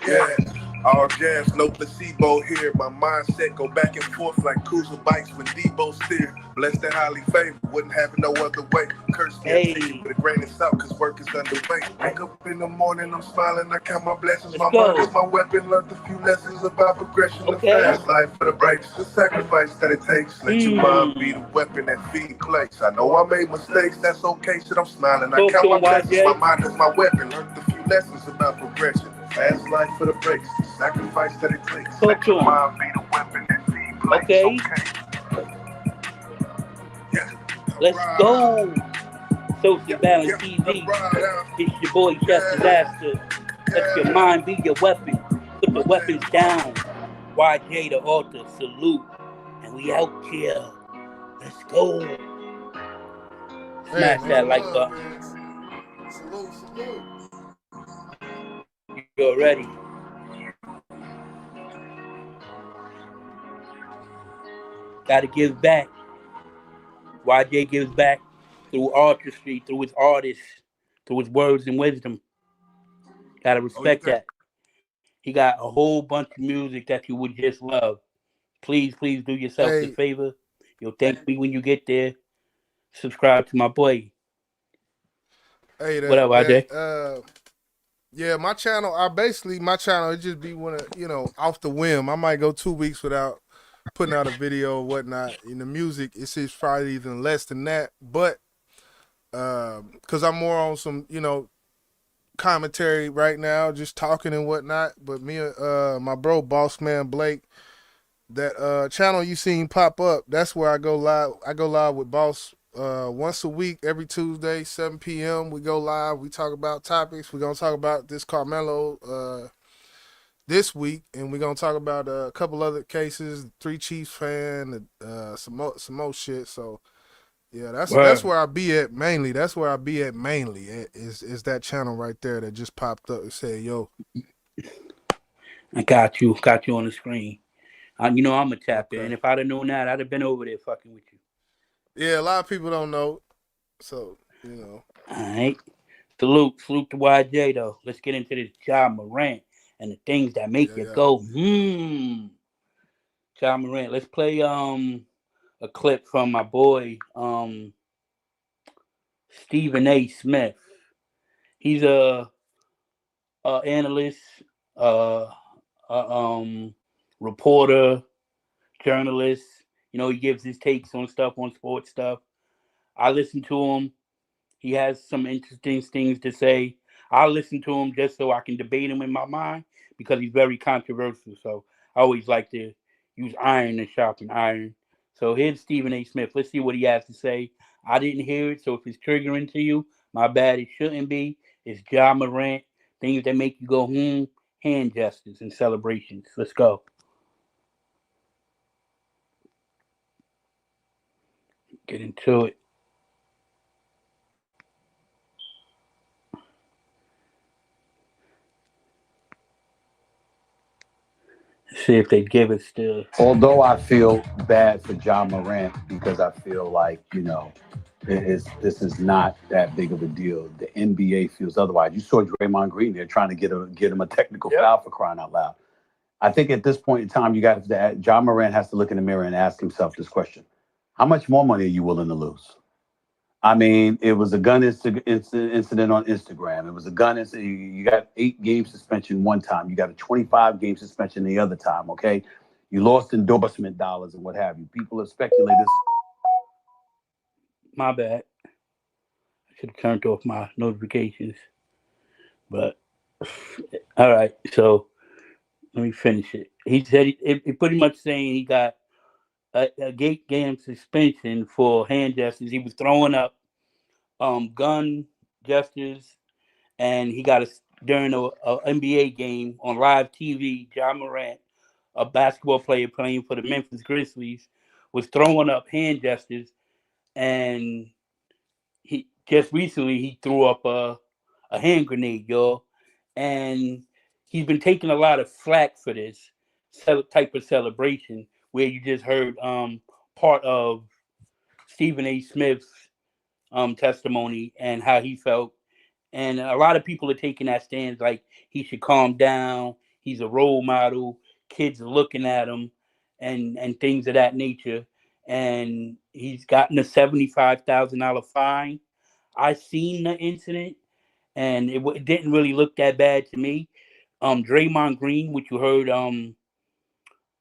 yeah. All jazz, no placebo here. My mindset go back and forth like cruiser bikes when Debo steer. Blessed and highly favored, wouldn't have it no other way. Curse me, I take it with a grain of salt, cause work is underway. Wake up in the morning, I'm smiling, I count my blessings. My mind is my weapon, learned a few lessons about progression. The fast life for the breaks, the sacrifice that it takes. Let your mind be the weapon that feed place. I know I made mistakes, that's okay, shit, I'm smiling. I count my blessings, my mind is my weapon, learned a few lessons about progression. Fast life for the breaks, the sacrifice that it takes. Let your mind be the weapon that feed place. Okay. Yeah. Let's go. Social Balance TV. It's your boy, Chef Disaster. Let your mind be your weapon. Put the weapons down. YJ the author, salute. And we out here. Let's go. Smash that like button. Salute. You're ready. Gotta give back. YJ gives back through artistry, through his artists, through his words and wisdom. Gotta respect that. He got a whole bunch of music that you would just love. Please do yourself the favor. You'll thank me when you get there. Subscribe to my boy. Hey, what up, YJ? Yeah, my channel, it just be off the whim. I might go 2 weeks without putting out a video or whatnot. In the music, it's probably even less than that. But because I'm more on some, commentary right now, just talking and whatnot. But me and my bro, Boss Man Blake, that channel you seen pop up, that's where I go live. I go live with Boss once a week, every Tuesday, 7 p.m. We go live. We talk about topics. We're going to talk about this Karmelo this week, and we're going to talk about a couple other cases, 3 Chiefs fan, some more shit. So, yeah, that's where I be at mainly. Is that channel right there that just popped up and said, yo. I got you on the screen. I'm a tap in. If I'd have known that, I'd have been over there fucking with you. Yeah, a lot of people don't know. So, All right. Salute to YJ, though. Let's get into this Ja Morant and the things that make you go, Ja Morant. Let's play a clip from my boy, Stephen A. Smith. He's a analyst, reporter, journalist. He gives his takes on sports stuff. I listen to him. He has some interesting things to say. I listen to him just so I can debate him in my mind because he's very controversial. So I always like to use iron to sharpen iron. So here's Stephen A. Smith. Let's see what he has to say. I didn't hear it, so if it's triggering to you, my bad. It shouldn't be. It's Ja Morant. Things that make you go, hand gestures and celebrations. Let's go. Get into it. See if they give us the. Although I feel bad for John Morant because I feel like, this is not that big of a deal. The NBA feels otherwise. You saw Draymond Green there trying to get him a technical foul for crying out loud. I think at this point in time, John Morant has to look in the mirror and ask himself this question: how much more money are you willing to lose? I mean, it was a gun incident on Instagram. It was a gun incident. You got 8 game suspension one time. You got a 25 game suspension the other time. Okay, you lost endorsement dollars and what have you. People have speculated. My bad. I should have turned off my notifications. But all right, so let me finish it. He said he pretty much saying he got a game suspension for hand gestures. He was throwing up gun gestures, and he got during a NBA game on live TV. John Morant, a basketball player playing for the Memphis Grizzlies, was throwing up hand gestures, and he just recently he threw up a hand grenade, y'all, and he's been taking a lot of flack for this type of celebration where you just heard part of Stephen A. Smith's testimony and how he felt. And a lot of people are taking that stance like he should calm down. He's a role model. Kids are looking at him and things of that nature. And he's gotten a $75,000 fine. I seen the incident and it didn't really look that bad to me. Draymond Green, which you heard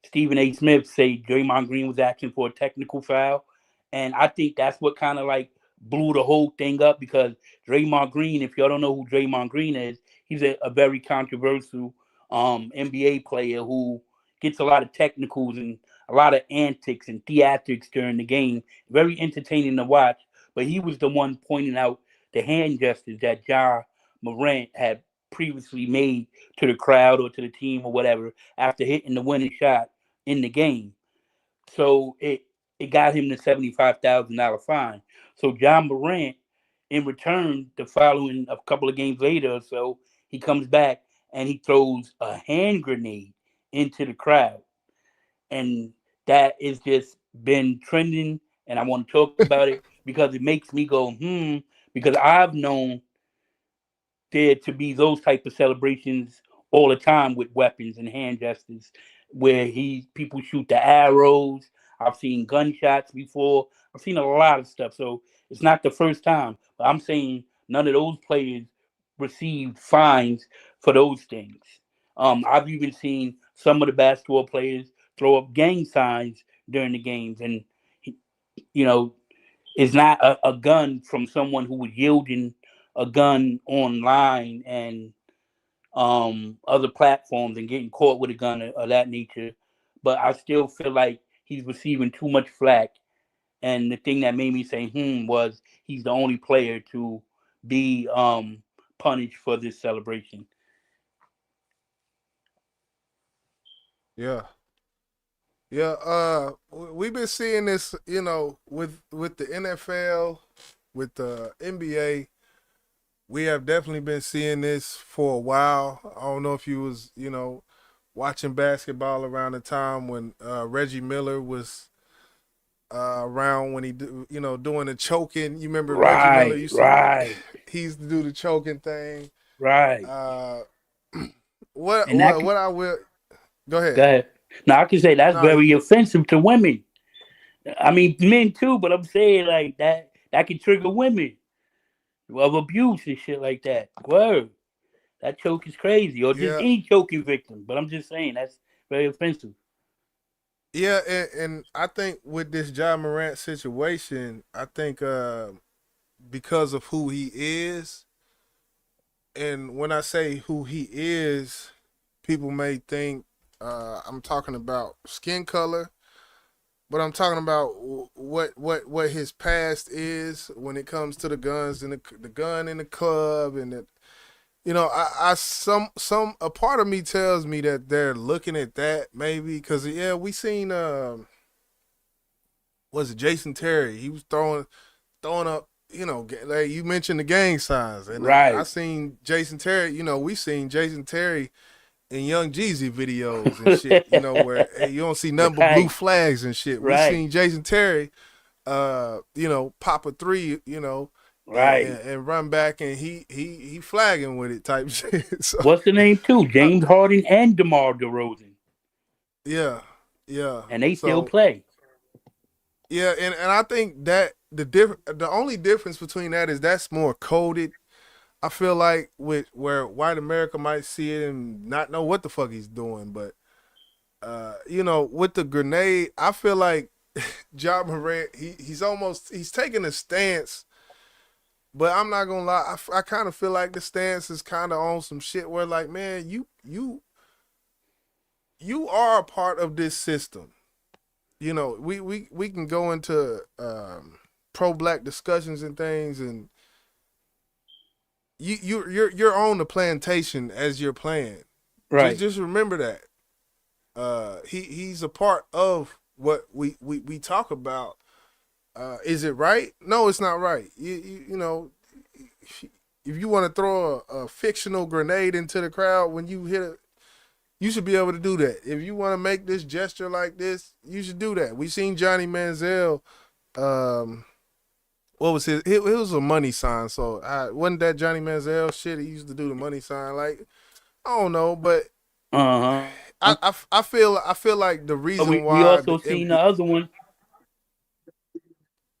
Stephen A. Smith say Draymond Green was asking for a technical foul. And I think that's what kind of like blew the whole thing up because Draymond Green, if y'all don't know who Draymond Green is, he's a very controversial NBA player who gets a lot of technicals and a lot of antics and theatrics during the game. Very entertaining to watch. But he was the one pointing out the hand gestures that Ja Morant had previously made to the crowd or to the team or whatever after hitting the winning shot in the game. So it got him the $75,000 fine. So John Morant, in return, the following a couple of games later or so, he comes back and he throws a hand grenade into the crowd, and that has just been trending. And I want to talk about it because it makes me go because I've known there to be those type of celebrations all the time with weapons and hand gestures where people shoot the arrows. I've seen gunshots before. I've seen a lot of stuff. So it's not the first time. But I'm saying none of those players received fines for those things. I've even seen some of the basketball players throw up gang signs during the games, and you know it's not a gun from someone who was yielding a gun online and other platforms and getting caught with a gun of that nature. But I still feel like he's receiving too much flack. And the thing that made me say was he's the only player to be punished for this celebration. Yeah. We've been seeing this, with the NFL, with the NBA. We have definitely been seeing this for a while. I don't know if you was, watching basketball around the time when Reggie Miller was around when he, doing the choking. You remember Reggie Miller he used to do the choking thing. Right. What I will go ahead. Go ahead. Now I can say that's very offensive to women. I mean men too, but I'm saying like that can trigger women of abuse and shit like that. Word. That choke is crazy. Or just any choking victim. But I'm just saying that's very offensive. Yeah, and I think with this John Morant situation, I think because of who he is, and when I say who he is, people may think I'm talking about skin color, but I'm talking about what his past is when it comes to the guns and the gun in the club and the, a part of me tells me that they're looking at that maybe because we seen was it Jason Terry? He was throwing up. Like you mentioned the gang signs, and right. I seen Jason Terry. We seen Jason Terry in Young Jeezy videos and shit, where you don't see nothing but blue Right, flags and shit. We right, seen Jason Terry, pop a three, right. and run back, and he flagging with it type shit. So What's the name too? James Harden and DeMar DeRozan, yeah, yeah. and they still So play. yeah, and I think that the only difference between that is that's more coded. I feel like with where white America might see it and not know what the fuck he's doing, but with the grenade, I feel like Ja Morant, he's taking a stance, but I'm not gonna lie, I kind of feel like the stance is kind of on some shit where like, man, you are a part of this system. We can go into pro black discussions and things, and you're on the plantation as you're playing. Just Right, just remember that. He's a part of what we talk about. Is it right? No, it's not right. If you want to throw a fictional grenade into the crowd when you hit it, you should be able to do that. If you want to make this gesture like this, you should do that. We seen Johnny Manziel. What was his? It was a money sign. So wasn't that Johnny Manziel shit? He used to do the money sign. Like, I don't know, but uh huh. I feel like the reason We why the also seen the NBA, other one.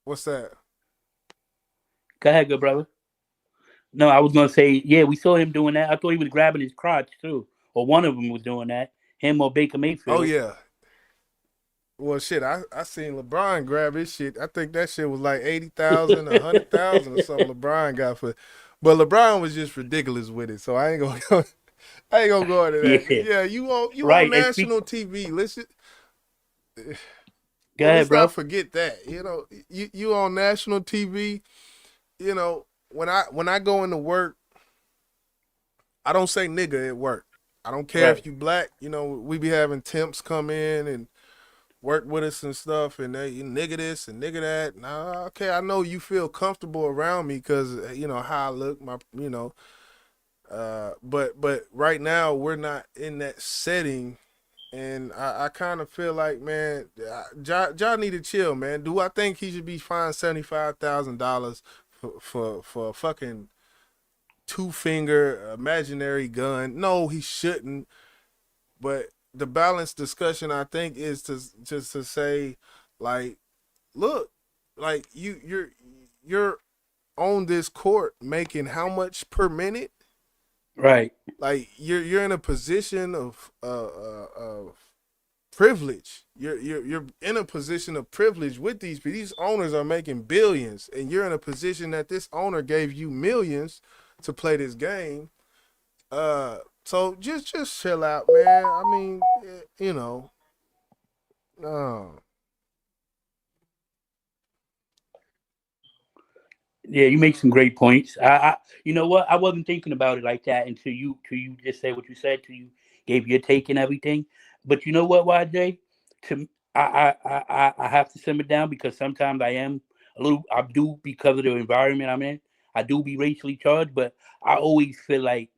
what's that? Go ahead, good brother. No, I was gonna say, yeah, we saw him doing that. I thought he was grabbing his crotch too, or one of them was doing that. Him or Baker Oh Mayfield. yeah. Well, shit, I seen LeBron grab his shit. I think that shit was like 80,000, 100,000 or something. LeBron got for, but LeBron was just ridiculous with it. So I ain't gonna go, I ain't gonna go into that. Yeah, Yeah, you on right. And speak. national TV. Listen, Go ahead, let's not bro. forget that. You on national TV. When I go into work, I don't say nigga at work. I don't care if Right. you black. We be having temps come in and work with us and stuff, and they you nigga this and nigga that. Nah, okay, I know you feel comfortable around me because how I look, but right now we're not in that setting, and I kind of feel like, man, Ja need to chill, man. Do I think he should be fined $75,000 for a fucking two finger imaginary gun? No, he shouldn't. But the balanced discussion, I think, is to just to say, like, look, like you're on this court making how much per minute? Right. Like you're in a position of privilege. You're in a position of privilege with these. These owners are making billions, and you're in a position that this owner gave you millions to play this game. So just chill out, man. I mean, no. Yeah, you make some great points. You know what? I wasn't thinking about it like that until you just said what you said. Till you gave your take and everything. But you know what, YJ? To I have to simmer down because sometimes I am a little. I do because of the environment I'm in. I do be racially charged, but I always feel like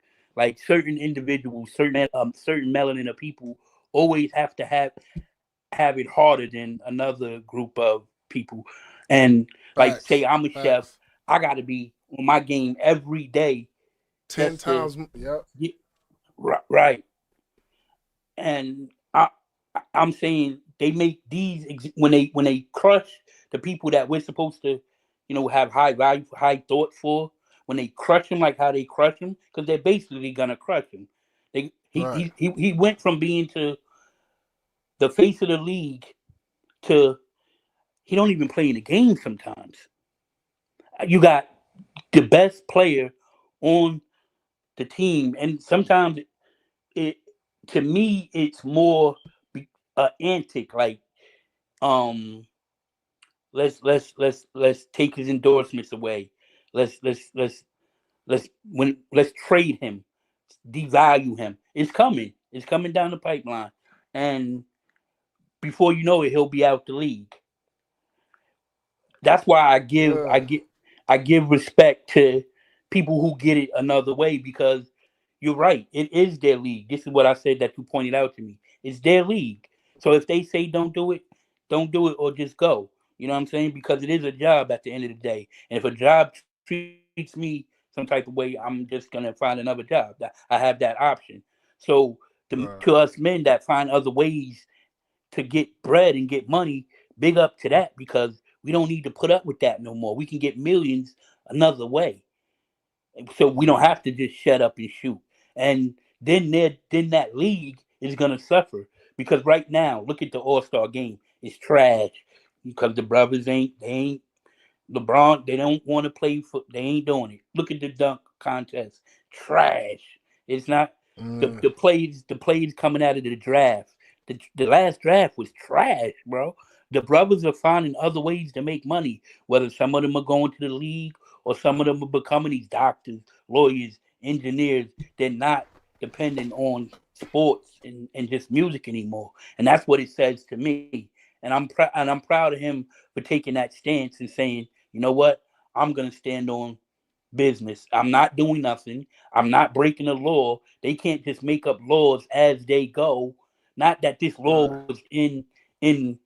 certain individuals, certain melanin of people always have to have it harder than another group of people. And like say Facts, I'm a chef, facts. I gotta be on my game every day Ten just to times, yep. get right. And I'm saying they make these when they crush the people that we're supposed to, have high value, high thought for. When they crush them like how they crush them, because they're basically gonna crush him. They Right. he went from being to the face of the league to he don't even play in the game sometimes. You got the best player on the team, and sometimes it to me it's more antic. Like um, let's take his endorsements away. Let's trade him, devalue him. It's coming. It's coming down the pipeline, and before you know it, he'll be out the league. That's why Uh, I give respect to people who get it another way because you're right. It is their league. This is what I said that you pointed out to me. It's their league. So if they say don't do it or just go. You know what I'm saying? Because it is a job at the end of the day. And if a job treats me some type of way, I'm just gonna find another job. I have that option. So to Right. us men that find other ways to get bread and get money, big up to that because we don't need to put up with that no more. We can get millions another way. So we don't Mm. have to just shut up and shoot. And then that league is gonna suffer because right now, look at the All Star game. It's trash because the brothers ain't they ain't LeBron, they don't want to play for. They ain't doing it. Look at the dunk contest. Trash. It's not Mm. the plays coming out of the draft. The last draft was trash, bro. The brothers are finding other ways to make money. Whether some of them are going to the league or some of them are becoming these doctors, lawyers, engineers. They're not dependent on sports and just music anymore. And that's what it says to me. And I'm proud of him for taking that stance and saying, you know what? I'm gonna stand on business. I'm not doing nothing. I'm not breaking the law. They can't just make up laws as they go. Not that this law Right. was in in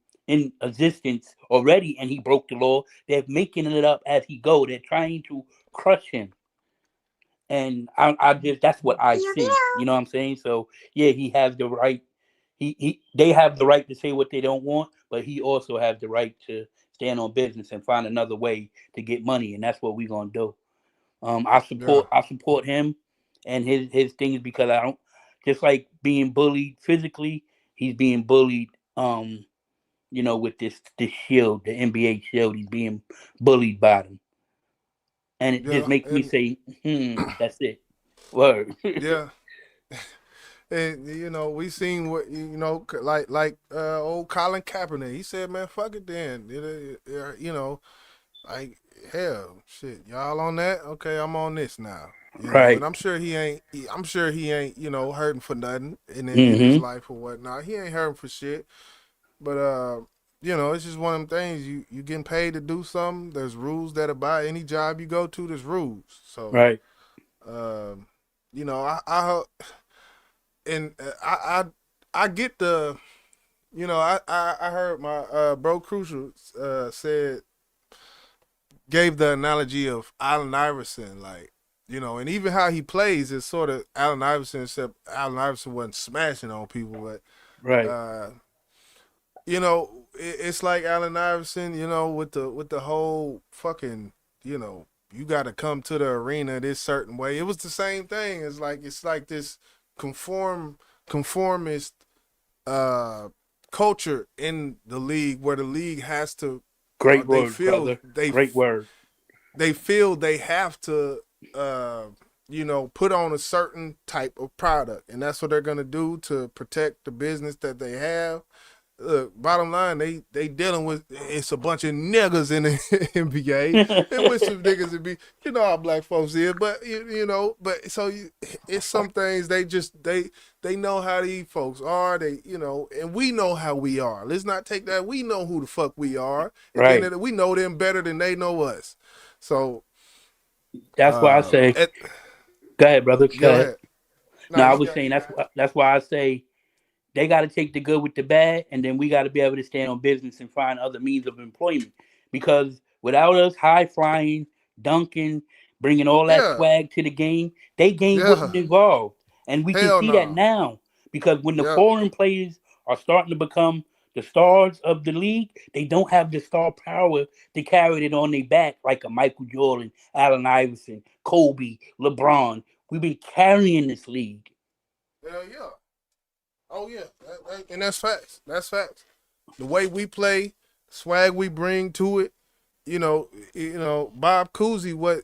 existence already and he broke the law. They're making it up as he go. They're trying to crush him. And I just that's what I Pew see. pew. You know what I'm saying? So yeah, he has the right. He they have the right to say what they don't want, but he also has the right to stand on business and find another way to get money, and that's what we're gonna do. Yeah. I support him and his things because I don't just like being bullied physically. He's being bullied, with this shield, the NBA shield. He's being bullied by them, and it just Yeah. makes me And say, that's it. Word. yeah. And we seen what old Colin Kaepernick. He said, "Man, fuck it, then." Like hell, shit. Y'all on that? Okay, I'm on this now. And Right. I'm sure he ain't. I'm sure he ain't. Hurting for nothing in his Mm-hmm. life or whatnot. He ain't hurting for shit. But it's just one of them things. You getting paid to do something. There's rules that abide. Any job you go to, there's rules. So, Right. um, I and I get the. I heard my bro Crucial said gave the analogy of Allen Iverson, like, and even how he plays is sort of Allen Iverson, except Allen Iverson wasn't smashing on people, but Right. it's like Allen Iverson, with the whole fucking, you got to come to the arena this certain way. It was the same thing. It's like this conformist uh culture in the league where the league has to Great they word, feel brother. Great word. they feel they have to put on a certain type of product, and that's what they're going to do to protect the business that they have. Look, bottom line, they dealing with it's a bunch of niggas in the NBA, and with some niggas to be, how black folks is, but it's some things they know how these folks are, and we know how we are. Let's not take that. We know who the fuck we are. At the end Right. of we know them better than they know us. So, That's why I say, at, go ahead, brother. Go go ahead. ahead. No, Now I you was got saying you got. that's why I say they got to take the good with the bad, and then we got to be able to stand on business and find other means of employment. Because without us high flying, dunking, bringing all that Yeah, swag to the game, they game yeah. wouldn't evolve, and we can Hell see that no. now. Because when the Yep. foreign players are starting to become the stars of the league, they don't have the star power to carry it on their back like a Michael Jordan, Allen Iverson, Kobe, LeBron. We've been carrying this league. Hell yeah. Oh yeah. And that's facts. That's facts. The way we play, swag we bring to it. Bob Cousy. What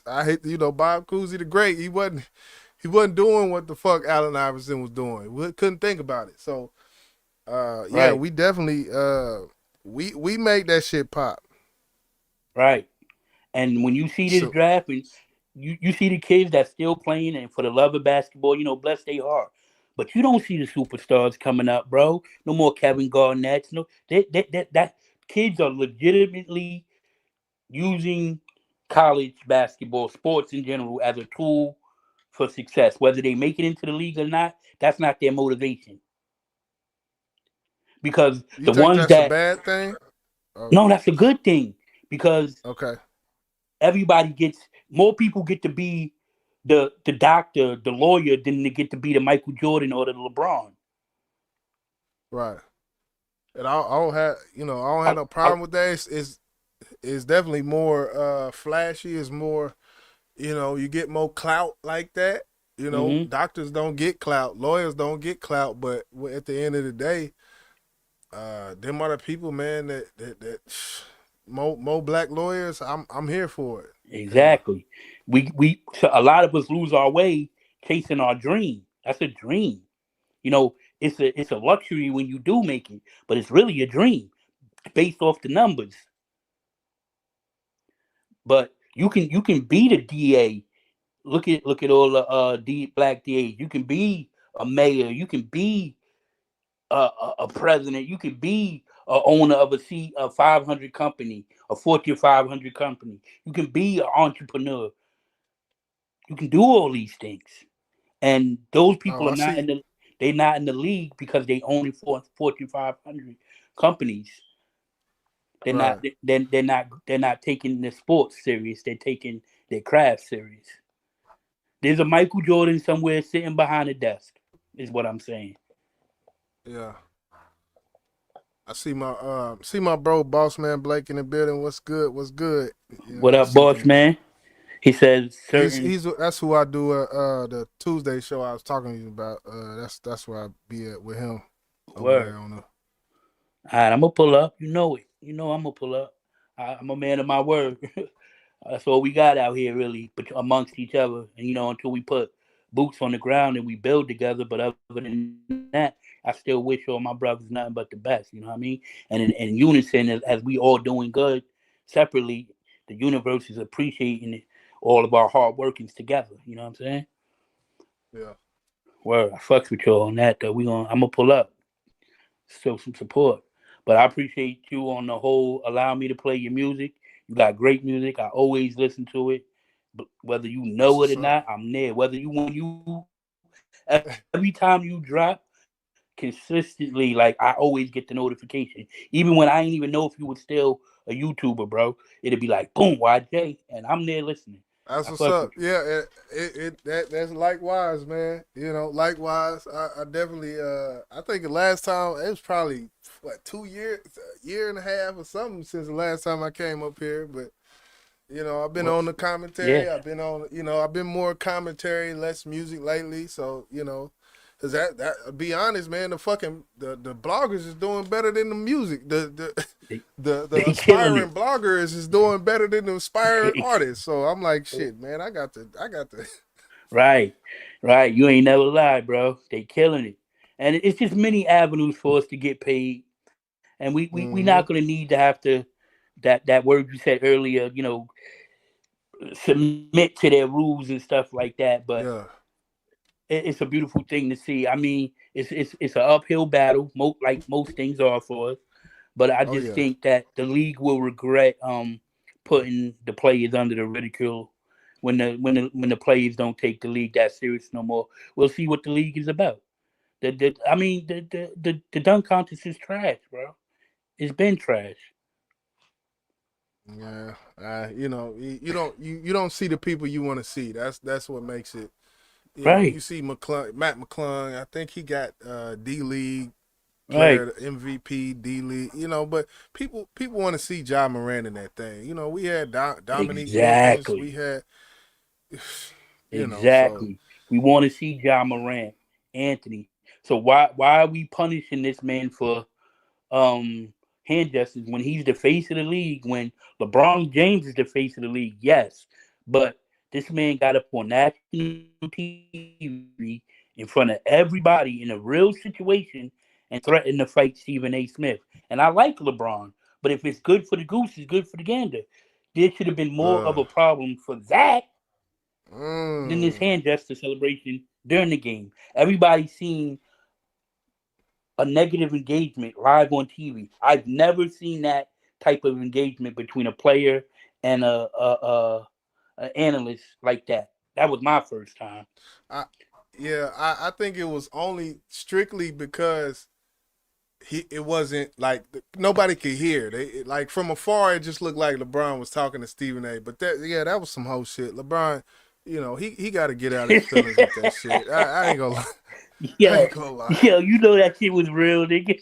I hate. Bob Cousy the great. He wasn't doing what the fuck Allen Iverson was doing. We couldn't think about it. So, yeah, Right, we definitely we make that shit pop. right. And when you see this So draft, and you see the kids that's still playing and for the love of basketball, bless their heart. But you don't see the superstars coming up, bro. No more Kevin Garnett's. No, that kids are legitimately using college basketball, sports in general, as a tool for success. Whether they make it into the league or not, that's not their motivation. Because You the think ones that's a that bad thing? Oh, no, that's a good thing because okay. everybody gets more people get to be the doctor, the lawyer, than they get to be the Michael Jordan or the LeBron. Right. And I don't have, I don't have I, no I, problem with that. It's definitely more flashy. It's more, you get more clout like that. mm-hmm. Doctors don't get clout, lawyers don't get clout, but at the end of the day, them are the people, man. That more black lawyers. I'm here for it. Exactly. We so a lot of us lose our way chasing our dream. That's a dream. It's a luxury when you do make it, but it's really a dream based off the numbers. But you can be the DA. Look at all the black DAs. You can be a mayor. You can be a president. You can be a owner of a 500 company, a Fortune 500 company. You can be an entrepreneur. You can do all these things, and those Oh, people I see. they're not in the league because they own Fortune 500 companies. They're not Right. they're not taking the sports serious. They're taking their craft serious. There's a Michael Jordan somewhere sitting behind a desk, is what I'm saying. Yeah. I see my bro, boss man Blake in the building. What's good? What's good? What I up, see boss him. man? He says certain He's that's who I do the Tuesday show I was talking to you about. That's where I be at with him over word. there on the. All right, I'm gonna pull up. You know it. You know I'm gonna pull up. I'm a man of my word. That's all we got out here, really, but amongst each other. And until we put boots on the ground and we build together. But other than that, I still wish all my brothers nothing but the best. You know what I mean? And in unison, as we all doing good, separately, the universe is appreciating all of our hard workings together. You know what I'm saying? Yeah. Word, I fucks with y'all on that though. I'm gonna pull up, show some support. But I appreciate you on the whole. Allow me to play your music. You got great music. I always listen to it. But whether you That's know it what's or up. not, I'm there. Whether you when you every time you drop consistently, like I always get the notification. Even when I didn't even know if you were still a YouTuber, bro. It'd be like boom, YJ, and I'm there listening. I That's what's fucks with up. you. Yeah, that's likewise, man. Likewise. I definitely I think the last time it was probably what 2 years, a year and a half or something since the last time I came up here. But I've been on the commentary. Yeah. I've been on. I've been more commentary, less music lately. So cause that be honest, man, the bloggers is doing better than the music. The They, the they killing aspiring it. bloggers is doing better than the aspiring artists. So I'm like, shit, man, I got to. Right, right. You ain't never lied, bro. They killing it, and it's just many avenues for us to get paid, and we not gonna Mm-hmm. need to have to that word you said earlier. Submit to their rules and stuff like that. But Yeah. it's a beautiful thing to see. I mean, it's an uphill battle, like most things are for us. But I Oh just yeah. think that the league will regret putting the players under the ridicule when the players don't take the league that serious no more. We'll see what the league is about. I mean the dunk contest is trash, bro. It's been trash. Yeah. You don't see the people you want to see. That's what makes it. You Right, see Matt McClung. I think he got D League right, player, MVP, D League. But people want to see Ja Morant in that thing. We had Dominique Wilkins. We exactly, had, so exactly. We want to see John Morant, Anthony. So why are we punishing this man for hand gestures when he's the face of the league, when LeBron James is the face of the league, yes. But this man got up on national TV in front of everybody in a real situation and threatened to fight Stephen A. Smith. And I like LeBron, but if it's good for the goose, it's good for the gander. There should have been more of a uh, problem for that than this mm, hand gesture celebration during the game. Everybody seen a negative engagement live on TV. I've never seen that type of engagement between a player and a analyst like that. That was my first time. I think it was only strictly because it wasn't like nobody could hear. Like from afar, it just looked like LeBron was talking to Stephen A. But that was some whole shit. LeBron, he got to get out his feelings with that shit. I ain't gonna lie. I ain't gonna lie. Yo, you know that shit was real, nigga.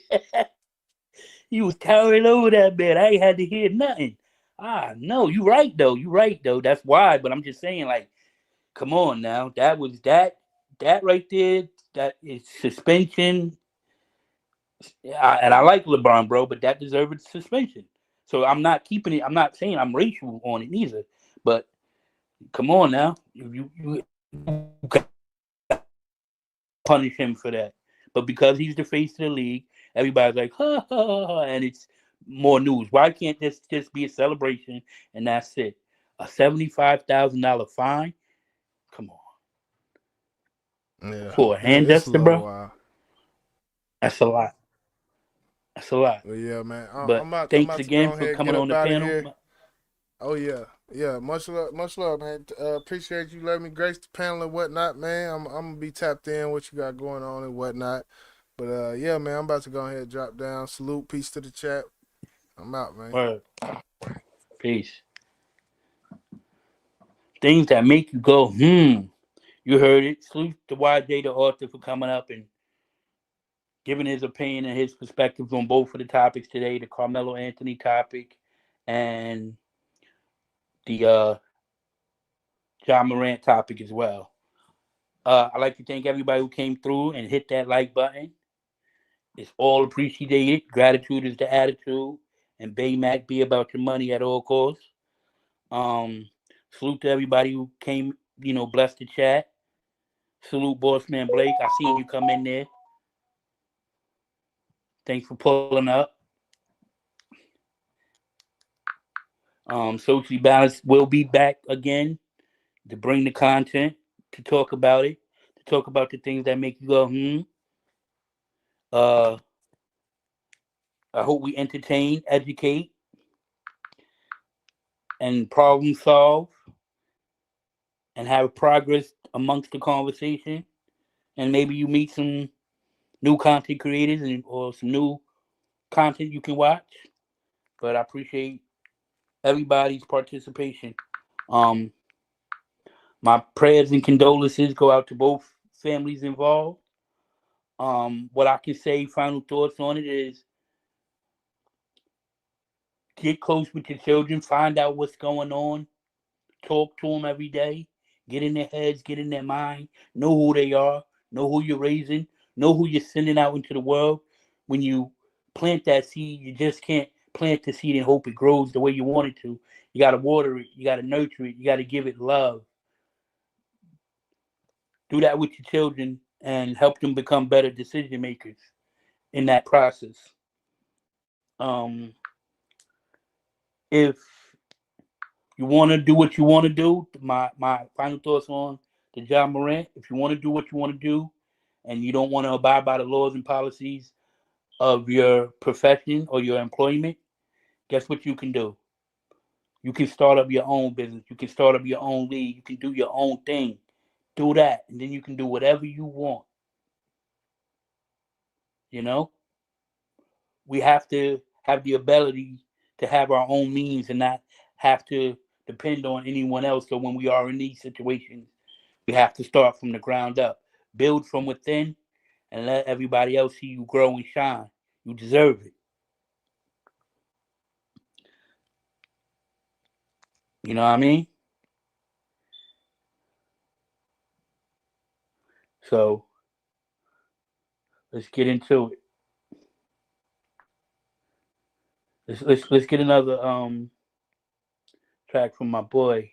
You was towering over that man. I ain't had to hear nothing. No, you right though. You right though. That's why. But I'm just saying, like, come on now. That was that right there. That is suspension. And I like LeBron, bro, but that deserved suspension. So I'm not keeping it. I'm not saying I'm racial on it either. But come on now. You punish him for that. But because he's the face of the league, everybody's like, ha, ha, ha, ha, and it's more news. Why can't this just be a celebration and that's it? A $75,000 fine? Come on. Yeah. For a hand duster, bro? Wild. That's a lot. That's a lot. Well, yeah, man. Thanks again for coming on the panel. Oh, yeah. Yeah, much love, man. Appreciate you letting me grace the panel and whatnot, man. I'm going to be tapped in what you got going on and whatnot. But, yeah, man, I'm about to go ahead and drop down. Salute. Peace to the chat. I'm out, man. Word. Peace. Things that make you go, You heard it. Salute to YJ, the author, for coming up and giving his opinion and his perspectives on both of the topics today, the Carmelo Anthony topic and the John Morant topic as well. I'd like to thank everybody who came through and hit that like button. It's all appreciated. Gratitude is the attitude. And Baymac, be about your money at all costs. Salute to everybody who came, blessed the chat. Salute Boss Man Blake. I seen you come in there. Thanks for pulling up. Socially Balanced will be back again to bring the content, to talk about it, to talk about the things that make you go, I hope we entertain, educate, and problem solve, and have progress amongst the conversation. And maybe you meet some new content creators or some new content you can watch. But I appreciate everybody's participation. My prayers and condolences go out to both families involved. What I can say, final thoughts on it is get close with your children, find out what's going on, talk to them every day, get in their heads, get in their mind, know who they are, know who you're raising, know who you're sending out into the world. When you plant that seed, you just can't plant the seed and hope it grows the way you want it to. You got to water it, you got to nurture it, you got to give it love. Do that with your children and help them become better decision makers in that process. If you want to do what you want to do, my final thoughts on the John Morant, if you want to do what you want to do and you don't want to abide by the laws and policies of your profession or your employment, guess what you can do? You can start up your own business. You can start up your own league. You can do your own thing. Do that, and then you can do whatever you want. We have to have the ability to have our own means and not have to depend on anyone else. So when we are in these situations, we have to start from the ground up, build from within, and let everybody else see you grow and shine. You deserve it. You know what I mean? So let's get into it. Let's get another track from my boy.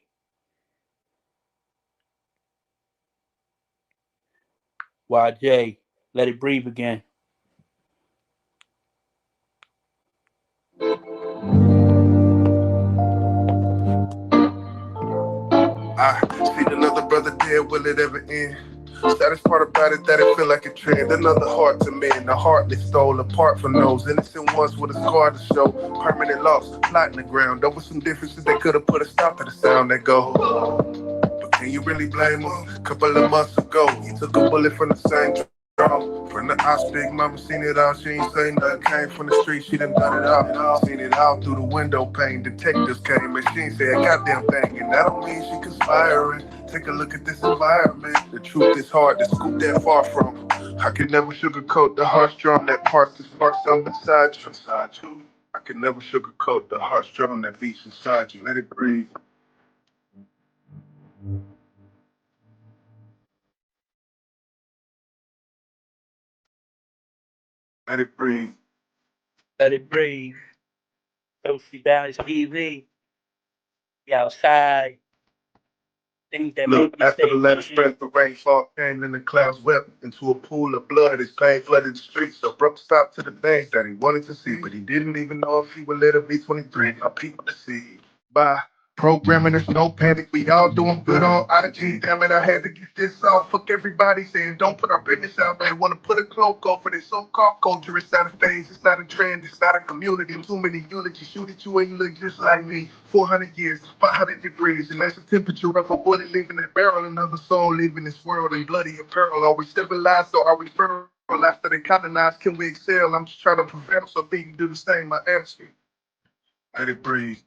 YJ, Let It Breathe Again. I seen another brother dead, will it ever end? Saddest part about it, that it feel like a trend. Another heart to mend, a heart that stole apart from those innocent ones with a scar to show. Permanent loss, plot in the ground. Over some differences that could have put a stop to the sound that go. But Can you really blame her? Couple of months ago, he took a bullet from the same draw. From the ops, big mama seen it all. She ain't say nothing. Came from the street, she done done it all. Seen it all through the window pane. Detectives came and she ain't say a goddamn thing. And that don't mean she conspiring. Take a look at this environment. The truth is hard to scoop that far from. I can never sugarcoat the harsh drum that parts the sparks on beside you. I can never sugarcoat the harsh drum that beats inside you. Let it breathe. Let it breathe. Let it breathe. Socially balanced TV. Be outside. Things that Look, make you after the say, last breath of rainfall came and the clouds wept into a pool of blood, his pain flooded the streets. So Brooke stopped to the things that he wanted to see, but he didn't even know if he would let it be 23. A people to see. By programming, there's no panic. We all doing good on IG. Damn it, I had to get this off. Fuck everybody saying don't put our business out there. Want to put a cloak over this so-called culture. It's not a phase, it's not a trend, it's not a community. Too many eulogies shoot at you and you look just like me. 400 years, 500 degrees, and that's the temperature of a bullet leaving that barrel. Another soul leaving this world in bloody apparel. Are we civilized or are we feral? After they colonize, can we excel? I'm just trying to prevent so we can do the same. My answer. Let it breathe.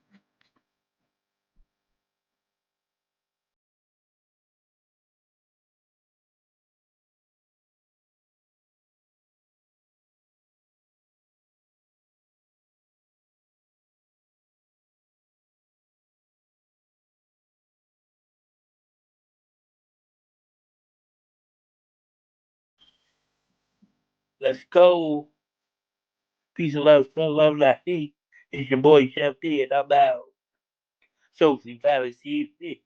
let's go. Peace and love, love, like It's your boy Chef D, and I'm out. Socially balanced TV.